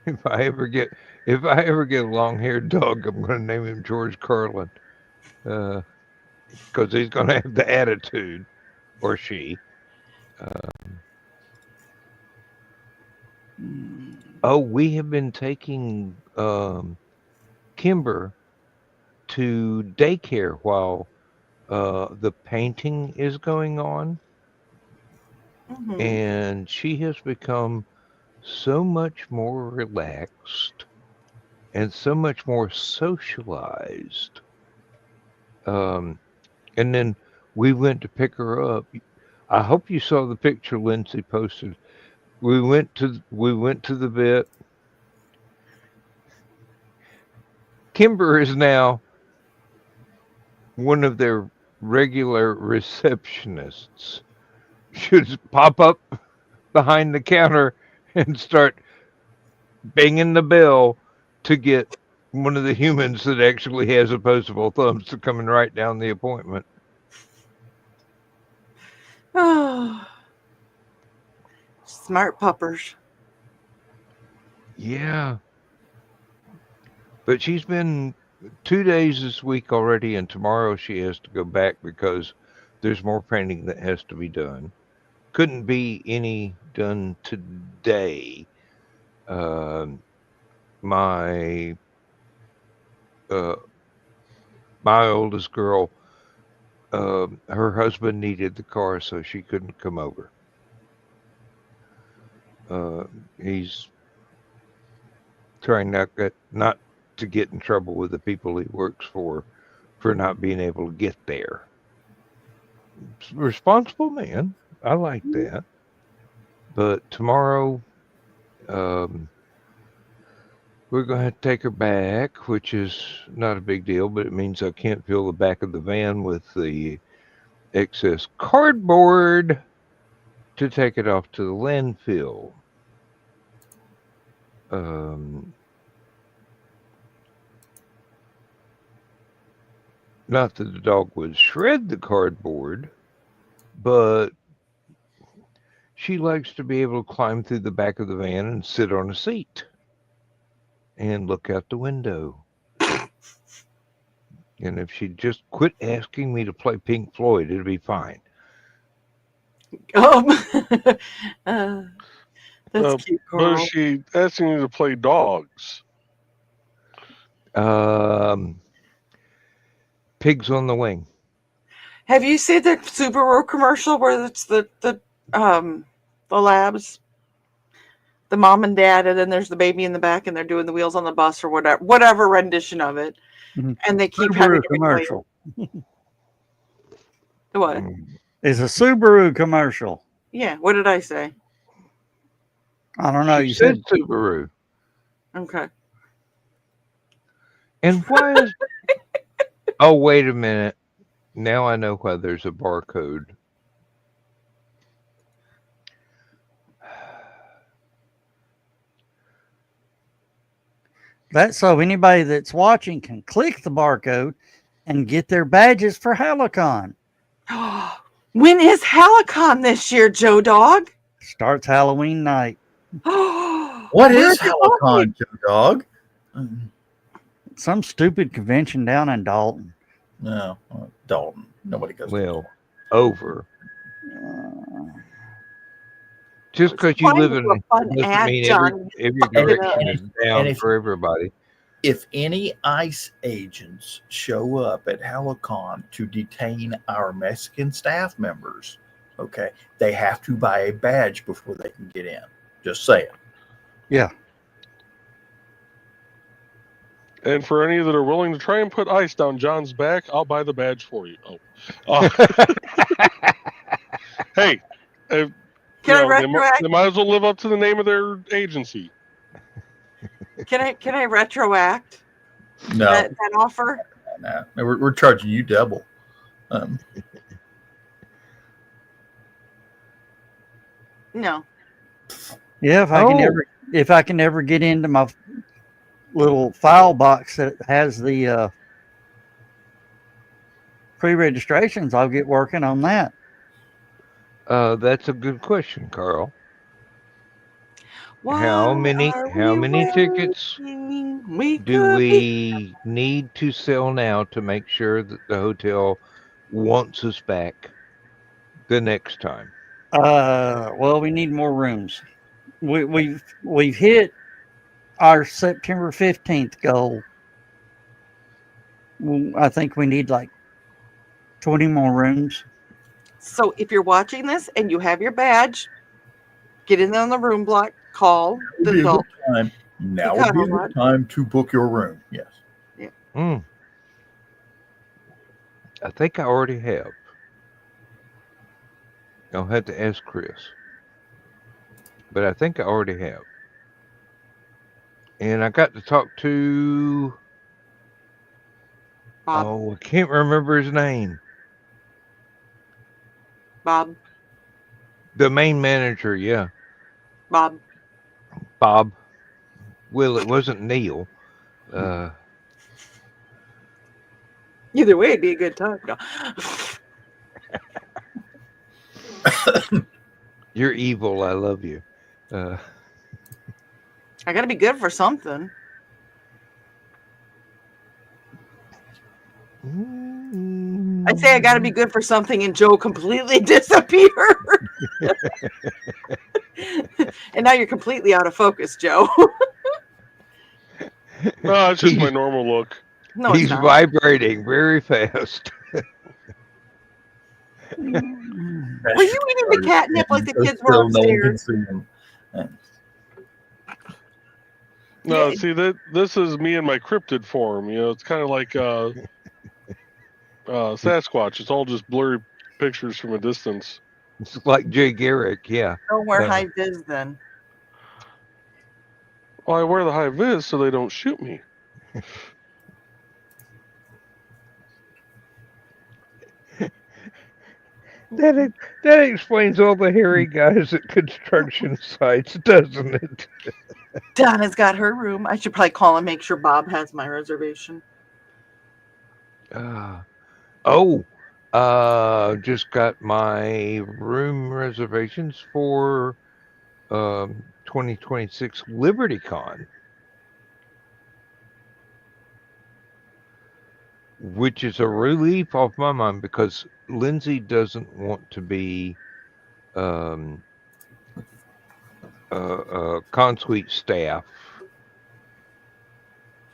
If I ever get a long-haired dog, I'm going to name him George Carlin, because he's going to have the attitude, or she. Oh, we have been taking Kimber to daycare while the painting is going on, Mhm. and she has become so much more relaxed and so much more socialized. And then we went to pick her up. I hope you saw the picture Lindsay posted. We went to the vet. Kimber is now one of their regular receptionists. She just pop up behind the counter and start banging the bell to get one of the humans that actually has opposable thumbs to come and write down the appointment. Oh, smart puppers. Yeah. But she's been 2 days this week already, and tomorrow she has to go back because there's more painting that has to be done. Couldn't be any done today. My my oldest girl, her husband needed the car, so she couldn't come over. He's trying not to get in trouble with the people he works for not being able to get there. Responsible man. I like that. But tomorrow, we're going to have to take her back, which is not a big deal, but it means I can't fill the back of the van with the excess cardboard to take it off to the landfill. Not that the dog would shred the cardboard, but she likes to be able to climb through the back of the van and sit on a seat and look out the window. And if she'd just quit asking me to play Pink Floyd, it'd be fine. That's cute, But Carl. is she asking you to play dogs? Pigs on the Wing. Have you seen the Subaru commercial where it's the labs, the mom and dad, and then there's the baby in the back, and they're doing the wheels on the bus or whatever rendition of it, Mhm. and they keep Subaru having to commercial. What? Is a Subaru commercial. Yeah. What did I say? I don't know. She You said said Subaru. Okay. And why is? Oh, wait a minute. Now I know why there's a barcode. that, so anybody that's watching can click the barcode and get their badges for Halicon. When is Halicon this year, Joe Dog? Starts Halloween night. What Where's is it Halicon, Joe Dog? Some stupid convention down in Dalton. No, Dalton. Nobody goes. Well, over. Uh, Just because you live in a fun doesn't ad, mean John. every Fuck it direction up. is down if- for everybody. If any ICE agents show up at Halicon to detain our Mexican staff members, okay, they have to buy a badge before they can get in. Just saying. yeah. And for any that are willing to try and put ice down John's back, I'll buy the badge for you. Oh. Hey, Can I retroact? they might as well live up to the name of their agency. Can I retroact No, that offer? no, we're charging you double. No. Yeah, if I can ever get into my little file box that has the pre-registrations, I'll get working on that. That's a good question, Carl. How Why many are we tickets waiting? do could be- we need to sell now to make sure that the hotel wants us back the next time? Well, we need more rooms. We've hit our September 15th goal. I think we need like 20 more rooms. So if you're watching this and you have your badge, get in on the room block, call Now would the be a adult. good time. Now You would be a kinda good time to book your room. Yes. I think I already have. I'll have to ask Chris. But I think I already have. And I got to talk to Bob. I can't remember his name. Bob. The main manager, yeah. Bob. Bob. Well, it wasn't Neil. Either way, it'd be a good time. No. You're evil. I love you. I got to be good for something. I say I got to be good for something, and Joe completely disappeared. And now you're completely out of focus, Joe. No, it's just my normal look. No, it's He's not. vibrating very fast. Were you eating the catnip like the kids were Still no one can upstairs? see him. No, Yeah. see this is me in my cryptid form. You know, it's kind of like Sasquatch. It's all just blurry pictures from a distance. It's like Jay Garrick, yeah. Don't wear Yeah. high vis then. Well, I wear the high vis so they don't shoot me. That explains all the hairy guys at construction sites, doesn't it? Donna's got her room. I should probably call and make sure Bob has my reservation. Just got my room reservations for 2026 LibertyCon, which is a relief off my mind because Lindsay doesn't want to be consuite staff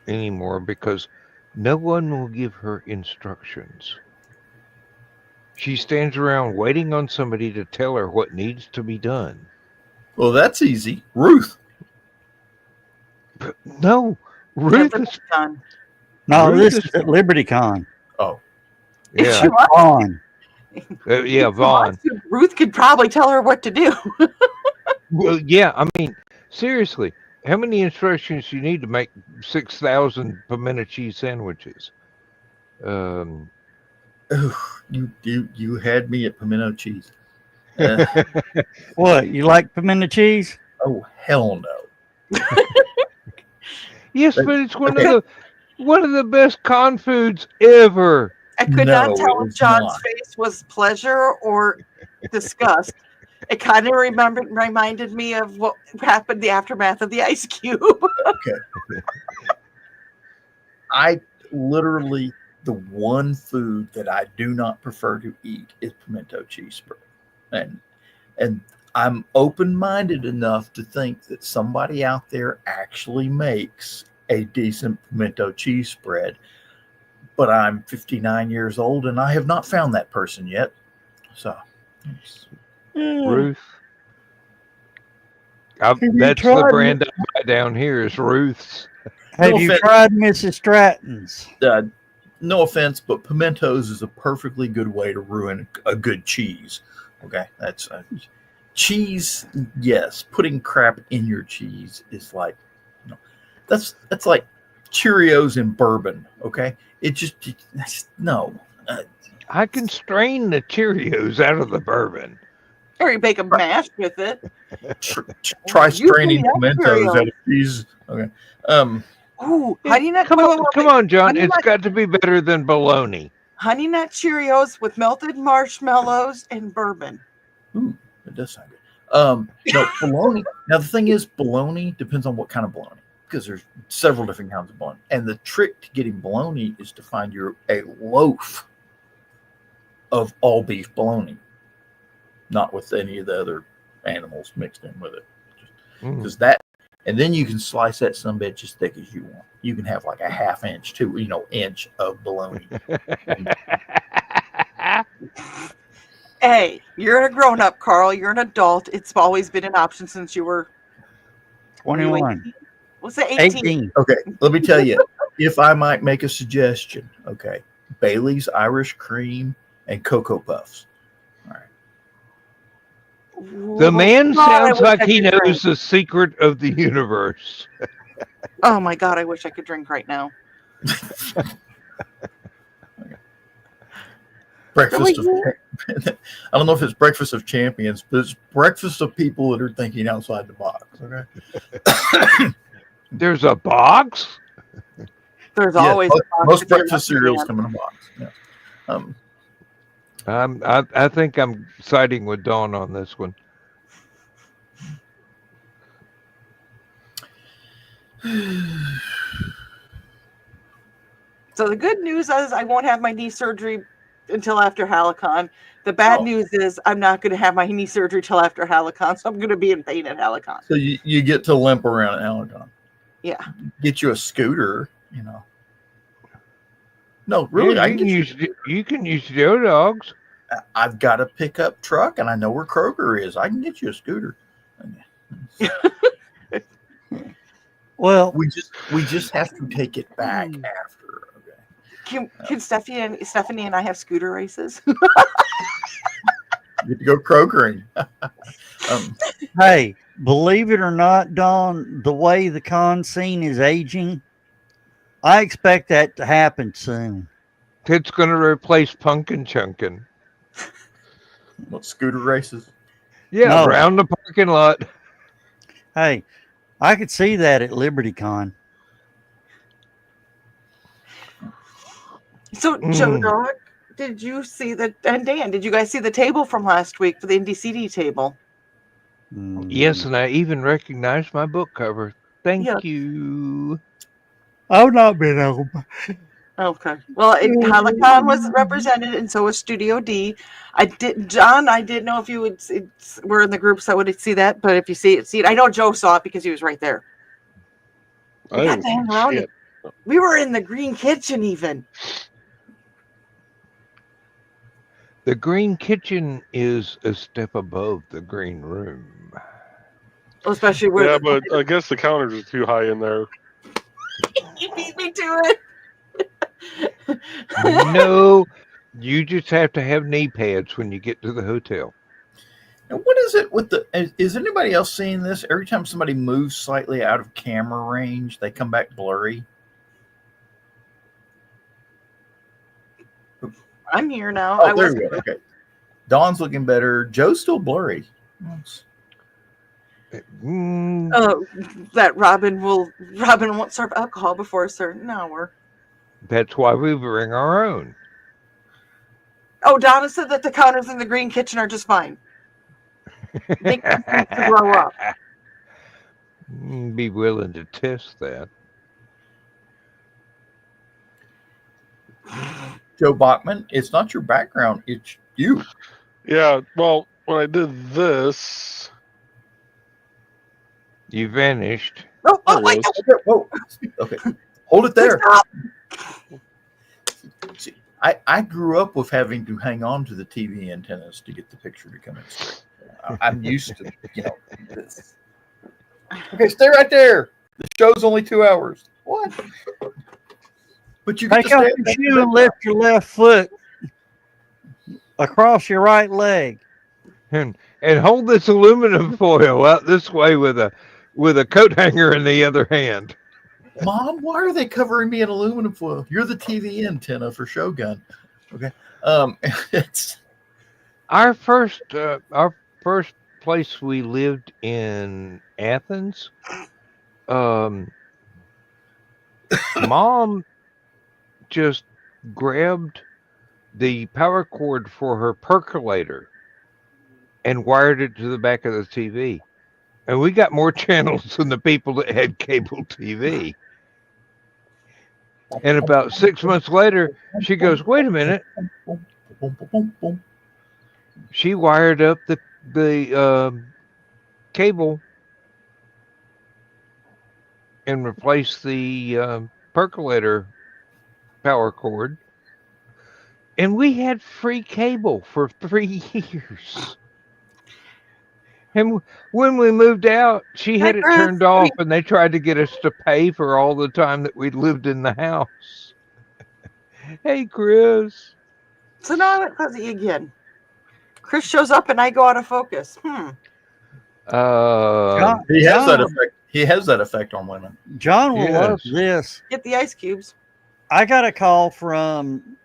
anymore because no one will give her instructions. She stands around waiting on somebody to tell her what needs to be done. Well, that's easy. Ruth. But no, Ruth Yeah, is done. No, Ruth this is- is at LibertyCon. Oh, yeah. It's on. Yeah, Vaughn. Ruth could probably tell her what to do. Well, yeah, I mean, seriously, how many instructions do you need to make 6,000 pimento cheese sandwiches? Ooh, you had me at pimento cheese. What, you like pimento cheese? Oh hell no! Yes, but it's one of the best con foods ever. I could No, not tell it if was John's not. face was pleasure or disgust. It kind of reminded me of what happened the aftermath of the Ice Cube. Okay. I literally, the one food that I do not prefer to eat is pimento cheese spread. And I'm open-minded enough to think that somebody out there actually makes a decent pimento cheese spread. But I'm 59 years old and I have not found that person yet. So, Ruth. you That's the tried brand I buy down here is Ruth's. Have No you offense. tried Mrs. Stratton's? no offense, but pimentos is a perfectly good way to ruin a good cheese. Okay, that's cheese. Yes, putting crap in your cheese is like, that's like Cheerios in bourbon. Okay, no. I can strain the Cheerios out of the bourbon. Or you bake a mash with it. Try You straining can have pimentos Cheerios. out of cheese. Okay. Ooh, honey nut. Come on, John. Honey It's nut- got to be better than bologna. Honey nut Cheerios with melted marshmallows and bourbon. Ooh, it does sound good. No, bologna. Now the thing is, bologna depends on what kind of bologna, because there's several different kinds of bologna. And the trick to getting bologna is to find a loaf of all beef bologna, not with any of the other animals mixed in with it. Because and then you can slice that sumbitch as thick as you want. You can have like a half inch to inch of bologna. Hey, you're a grown up, Carl. You're an adult. It's always been an option since you were 21. What's it? 18. 18. Okay, let me tell you, if I might make a suggestion, okay, Bailey's Irish Cream and Cocoa Puffs. All right. The man God, I sounds wish like I he could knows drink. the secret of the universe. Oh my God, I wish I could drink right now. Breakfast of I don't know if it's breakfast of champions, but it's breakfast of people that are thinking outside the box. Okay. There's a box? There's Yes, always a box most if you're breakfast not a cereals man. come in a box. Yeah. I think I'm siding with Dawn on this one. So the good news is I won't have my knee surgery until after Halicon. The bad news is I'm not going to have my knee surgery till after Halicon, so I'm going to be in pain at Halicon. So you get to limp around at Halicon. Yeah. Get you a scooter, No, really, Yeah, you can use Joe Dogs. I've got a pickup truck, and I know where Kroger is. I can get you a scooter. Well, We just have to take it back after. Okay. Can Stephanie and I have scooter races? You get to go Krogering. hey, believe it or not, Dawn, the way the con scene is aging, I expect that to happen soon. It's going to replace Pumpkin Chunkin'. What, scooter races? Yeah, No. around the parking lot. Hey, I could see that at LibertyCon. So, Joe Dog, did you see and Dan, did you guys see the table from last week for the NDCD table? Yes, and I even recognized my book cover. Thank Yeah. you. I've not been home. Okay. Well, Halicon was represented, and so was Studio D. John, I didn't know if you would. We're in the group, so I would see that. But if you see it. I know Joe saw it because he was right there. I We got didn't to hang see around. shit. We were in the Green Kitchen even. The Green Kitchen is a step above the Green Room. Especially where Yeah, but I guess the counters are too high in there. you beat me to it. You just have to have knee pads when you get to the hotel. And what is it with the? Is anybody else seeing this? Every time somebody moves slightly out of camera range, they come back blurry. I'm here now. Oh, there we go. Okay, Dawn's looking better. Joe's still blurry. That Robin won't serve alcohol before a certain hour. That's why we bring our own. Oh, Donna said that the counters in the green kitchen are just fine. They need to grow up. Be willing to test that. Joe Bachman, it's not your background, it's you. Yeah, well, when I did this, You vanished. Oh, There wait, was. Okay, whoa. Okay, hold it there. stop. See, I grew up with having to hang on to the TV antennas to get the picture to come in straight. I'm used to, this. Okay, stay right there. The show's only 2 hours. What? But you get Take to off stay your shoe and lift your left foot across your right leg. And hold this aluminum foil out this way with a coat hanger in the other hand. Mom, why are they covering me in aluminum foil? You're the TV antenna for Shogun. Okay. It's Our first place we lived in Athens. Mom just grabbed the power cord for her percolator and wired it to the back of the TV. And we got more channels than the people that had cable TV. And about 6 months later, she goes, wait a minute. She wired up the cable and replaced the percolator power cord. And we had free cable for 3 years. And when we moved out, she had it turned off, and they tried to get us to pay for all the time that we'd lived in the house. Hey, Chris. So now I went fuzzy again. Chris shows up and I go out of focus. he has that effect. He has that effect on women. John will love Yes. this. Get the ice cubes. I got a call from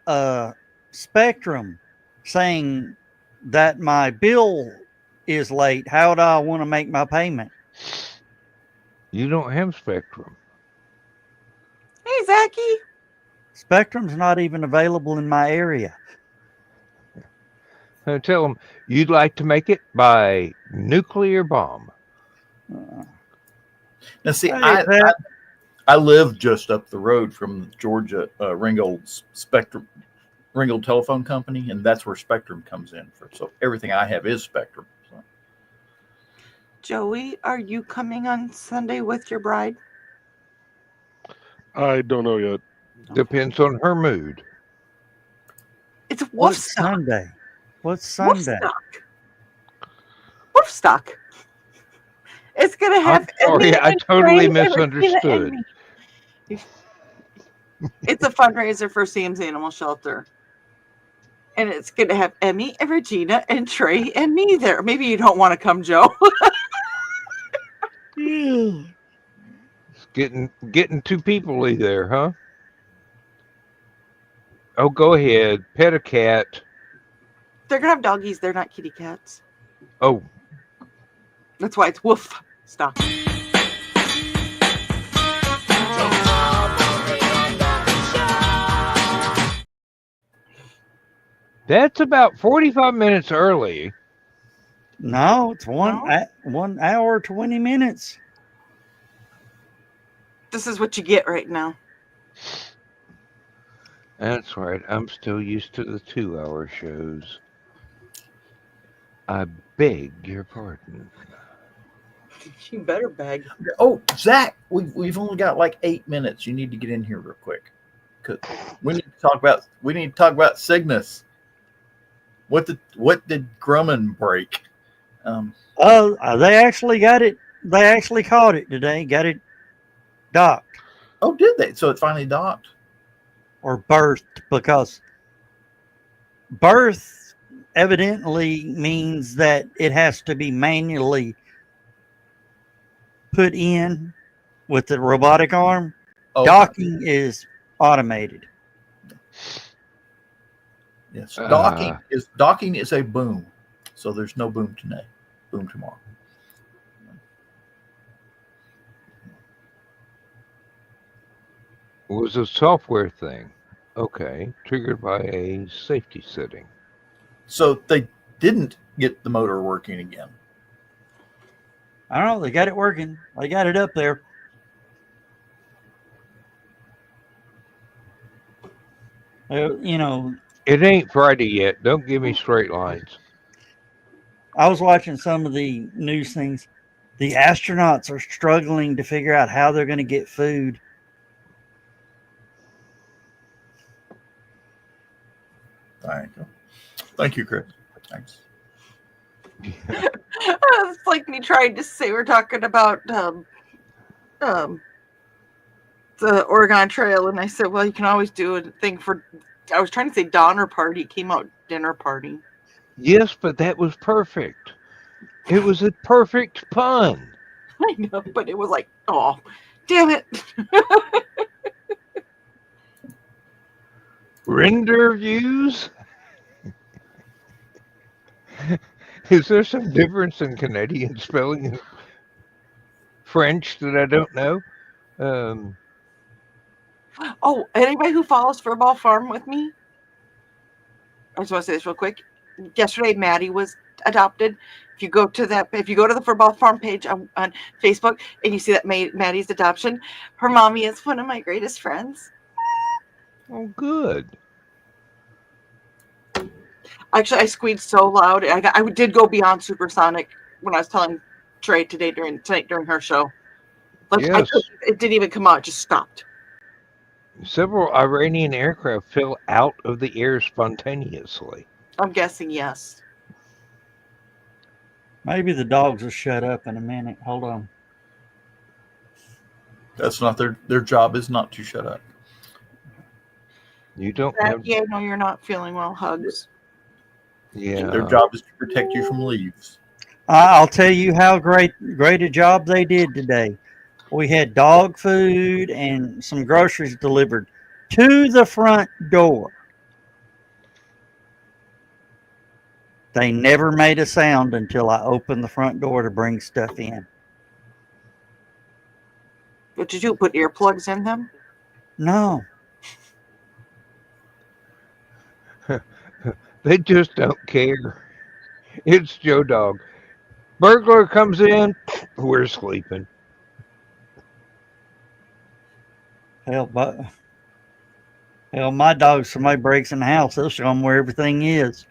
Spectrum saying that my bill is late. How do I want to make my payment? You don't have Spectrum. Hey, Zachy. Spectrum's not even available in my area. So tell them you'd like to make it by nuclear bomb. Now, see, Hey, Pat. I live just up the road from Georgia Ringgold's Spectrum, Ringgold Telephone Company, and that's where Spectrum comes in. So everything I have is Spectrum. So. Joey, are you coming on Sunday with your bride? I don't know yet. Depends on her mood. It's What's Wolfstock. Sunday? What's Sunday? Wolfstock. It's going to have. I'm sorry, Emmy I and totally Trey and Regina misunderstood. and me. It's a fundraiser for Sam's Animal Shelter. And it's going to have Emmy and Regina and Trey and me there. Maybe you don't want to come, Joe. It's getting too people-y there, huh? Oh, go ahead. Pet a cat. They're going to have doggies. They're not kitty cats. Oh, That's why it's wolf stock. that's about 45 minutes early. No, it's No? 1 hour, 20 minutes. This is what you get right now. That's right. I'm still used to the 2-hour shows. I beg your pardon. You better beg. Oh, Zach, we've only got like 8 minutes. You need to get in here real quick. 'Cause we need to talk about Cygnus. What did Grumman break? They actually got it. They actually caught it today. Got it docked Oh, did they? So it finally docked. or burst because birth evidently means that it has to be manually put in with the robotic arm. Okay. Docking is automated. Yes. Docking is a boom. So there's no boom today. Boom tomorrow. It was a software thing. Okay. Triggered by a safety setting. So they didn't get the motor working again. I don't know. They got it working. They got it up there. You know, It ain't Friday yet. Don't give me straight lines. I was watching some of the news things. The astronauts are struggling to figure out how they're going to get food. Thank you, Chris. Thanks. It's like me trying to say we're talking about the Oregon Trail, and I said, well, you can always do a thing for. I was trying to say Donner Party, came out dinner party. Yes, but that was perfect. It was a perfect pun. I know, but it was like, oh, damn it. Render views? Is there some difference in Canadian spelling and French that I don't know? Oh, anybody who follows Furball Farm with me, I just want to say this real quick. Yesterday, Maddie was adopted. If you go to the Furball Farm page on Facebook and you see that Maddie's adoption, her mommy is one of my greatest friends. Oh, good. Actually, I squeaked so loud. I did go beyond supersonic when I was telling Trey tonight during her show. Like, Yes. It didn't even come out; it just stopped. Several Iranian aircraft fell out of the air spontaneously. I'm guessing yes. Maybe the dogs will shut up in a minute. Hold on. That's not their job is not to shut up. You don't have. Yeah, no, you're not feeling well. Hugs. Yeah. Their job is to protect you from leaves. I'll tell you how great a job they did today. We had dog food and some groceries delivered to the front door. They never made a sound until I opened the front door to bring stuff in. What did you do? Put earplugs in them? No. They just don't care. It's Joe Dog. Burglar comes in, we're sleeping. Hell, my dog, somebody breaks in the house, they'll show them where everything is.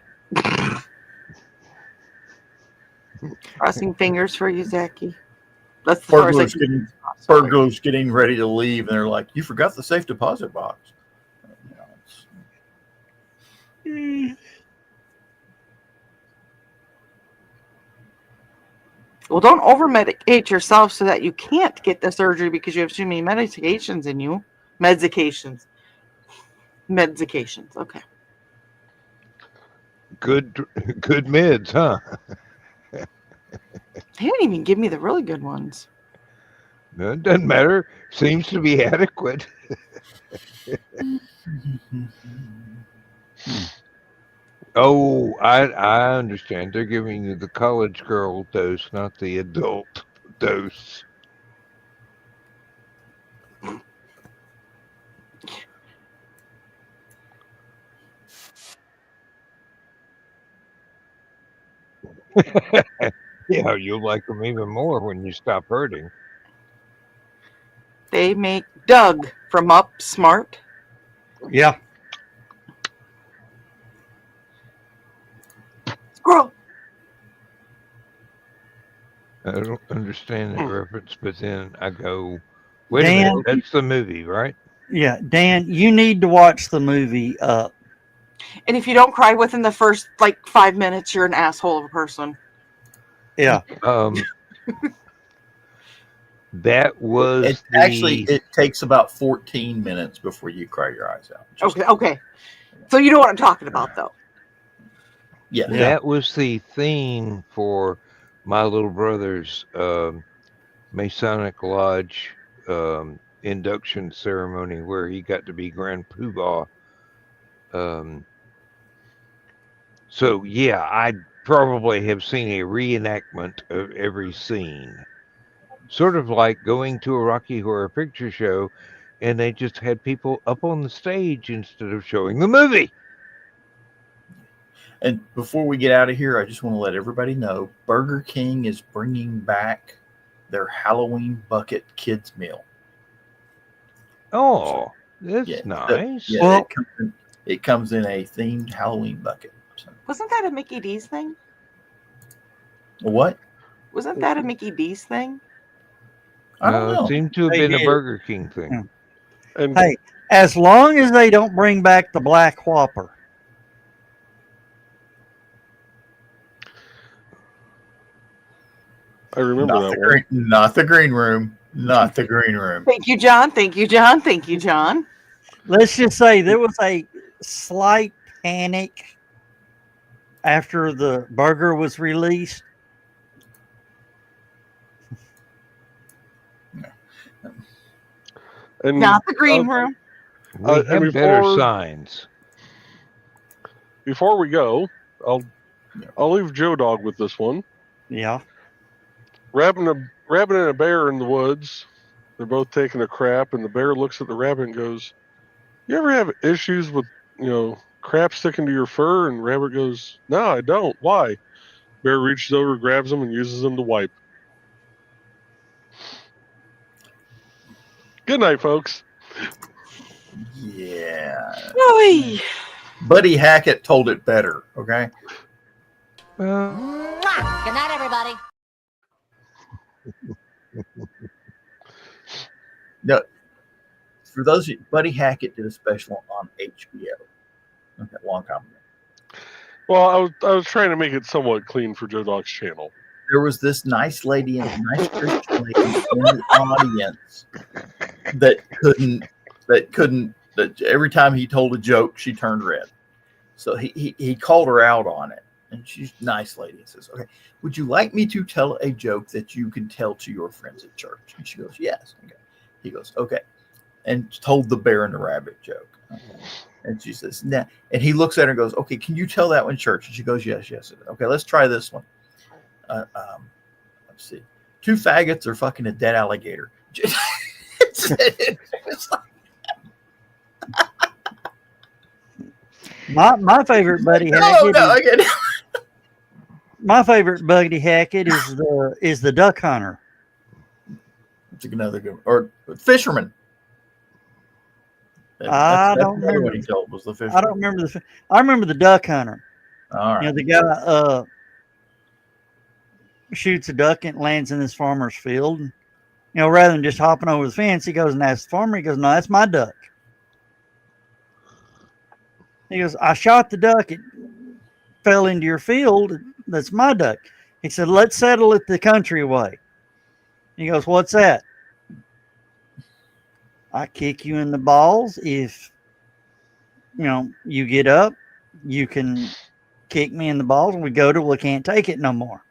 Crossing fingers for you, Zachy. That's the far as I can. Burglars getting ready to leave, and they're like, "You forgot the safe deposit box." Well, don't over-medicate yourself so that you can't get the surgery because you have too many medications in you. Medications. Okay. Good meds, huh? They didn't even give me the really good ones. No, it doesn't matter. Seems to be adequate. Oh, I understand. They're giving you the college girl dose, not the adult dose. Yeah, you'll like them even more when you stop hurting. They make Doug from Up smart. Yeah. Squirrel. I don't understand that reference, but then I go, wait Dan, a minute, that's the movie, right? Yeah, Dan, you need to watch the movie Up. And if you don't cry within the first 5 minutes, you're an asshole of a person. Yeah. That was Actually, it takes about 14 minutes before you cry your eyes out. Okay. So you know what I'm talking about, though. Yeah. Yeah. That was the theme for my little brother's Masonic Lodge induction ceremony, where he got to be Grand Poobah. So yeah, I probably have seen a reenactment of every scene. Sort of like going to a Rocky Horror Picture Show, and they just had people up on the stage instead of showing the movie. And before we get out of here, I just want to let everybody know Burger King is bringing back their Halloween bucket kids meal. Oh, that's Yeah, nice. Yeah, Well- it comes in a themed Halloween bucket. So, Wasn't that a Mickey D's thing? what? Wasn't that a Mickey D's thing? I don't It know. seemed to have They been a did. Burger King thing. Yeah. And Hey, as long as they don't bring back the Black Whopper. I remember Not that the, one. green, not the green room. Not the green room. Thank you, John. Thank you, John. Thank you, John. Let's just say there was a slight panic after the burger was released. And Not the green room. We and have better before- signs. before we go, I'll leave Joe Dog with this one. Yeah. Rabbit and a bear in the woods. They're both taking a crap, and the bear looks at the rabbit and goes, "You ever have issues with, crap sticking to your fur?" And rabbit goes, "No, I don't. Why?" Bear reaches over, grabs them, and uses them to wipe. Good night, folks. Yeah. Oy. Buddy Hackett told it better, okay? Well, Good night, everybody. No, for those of you, Buddy Hackett did a special on HBO. Okay, long time ago. Well, I was trying to make it somewhat clean for Joe Dog's channel. There was this nice lady and nice Christian lady in the audience that every time he told a joke, she turned red. So he called her out on it. And she's a nice lady and says, "Okay, would you like me to tell a joke that you can tell to your friends at church?" And she goes, "Yes." Okay. He goes, "Okay." And told the bear and the rabbit joke. And she says, "Nah." And he looks at her and goes, "Okay, can you tell that one in church?" And she goes, "Yes, yes." Okay, let's try this one. Let's see. Two faggots are fucking a dead alligator. It's like, My favorite Buddy no, Hackett. no, again. My favorite Buddy Hackett is the duck hunter. It's another good one. Or fisherman. I don't another remember. what he told was the fisherman. I don't remember I remember the duck hunter. All right. The guy shoots a duck and lands in this farmer's field. Rather than just hopping over the fence, he goes and asks the farmer. He goes, "No, that's my duck." He goes, "I shot the duck. It fell into your field. That's my duck." He said, "Let's settle it the country way." He goes, "What's that?" "I kick you in the balls. If, you get up, you can kick me in the balls and we can't take it no more."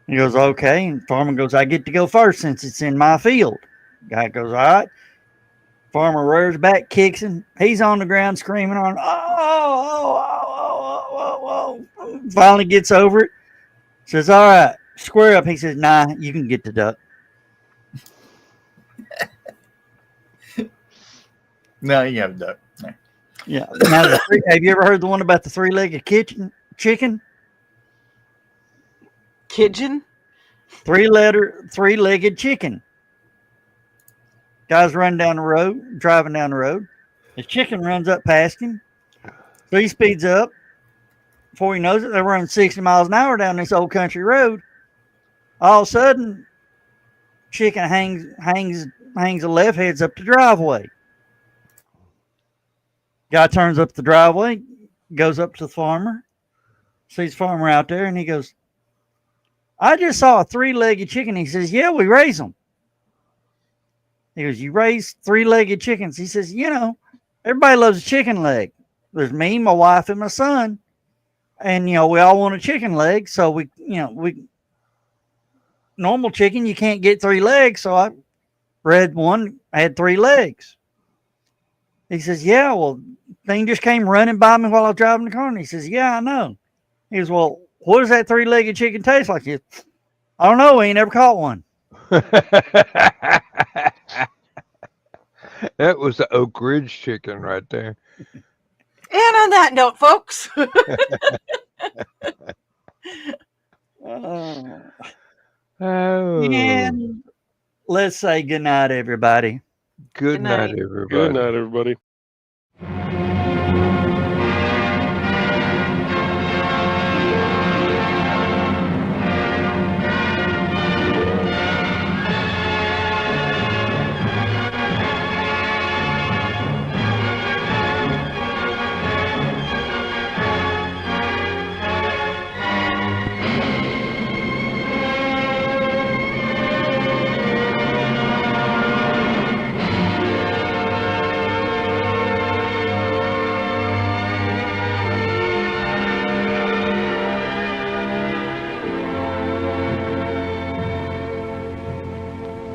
He goes, "Okay." And farmer goes, "I get to go first since it's in my field." Guy goes, "All right." Farmer rears back, kicks him. He's on the ground screaming on, oh. Finally gets over it. Says, "All right, square up." He says, "Nah, you can get the duck." No, you have a duck. No. Yeah. Now, have you ever heard the one about the three-legged chicken? Kitchen? Three-legged chicken. Guy's driving down the road. The chicken runs up past him. So he speeds up. Before he knows it, they're running 60 miles an hour down this old country road. All of a sudden, chicken hangs a left, heads up the driveway. Guy turns up the driveway, goes up to the farmer, sees the farmer out there, and he goes, "I just saw a three-legged chicken." He says, "Yeah, we raise them." He goes, "You raise three-legged chickens?" He says, "Everybody loves a chicken leg." There's me, my wife, and my son. And, we all want a chicken leg. So normal chicken, you can't get 3 legs. So I bred one, had 3 legs. He says, yeah, well, thing just came running by me while I was driving the car. And he says, yeah, I know. He goes, well, what does that 3-legged chicken taste like? He goes, I don't know. We ain't never caught one. That was the Oak Ridge chicken right there. And on that note, folks. Oh. And let's say good night, everybody. Good night, night. everybody. Good night, everybody.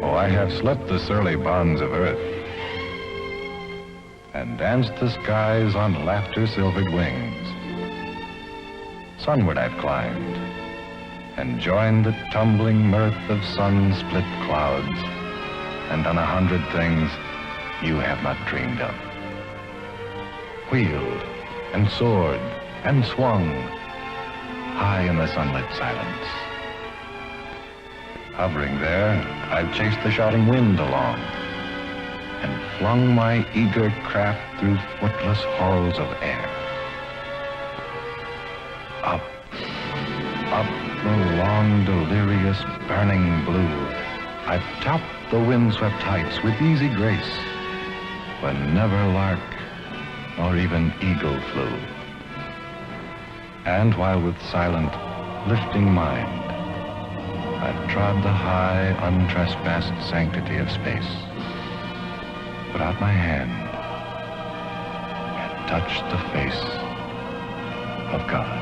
I have slept the surly bonds of earth and danced the skies on laughter-silvered wings. Sunward I've climbed and joined the tumbling mirth of sun-split clouds and done 100 things you have not dreamed of. Wheeled and soared and swung high in the sunlit silence. Hovering there, I've chased the shouting wind along and flung my eager craft through footless halls of air. Up, up the long, delirious, burning blue, I've topped the windswept heights with easy grace, when never lark nor even eagle flew. And while with silent, lifting mind, I've trod the high, untrespassed sanctity of space, put out my hand and touched the face of God.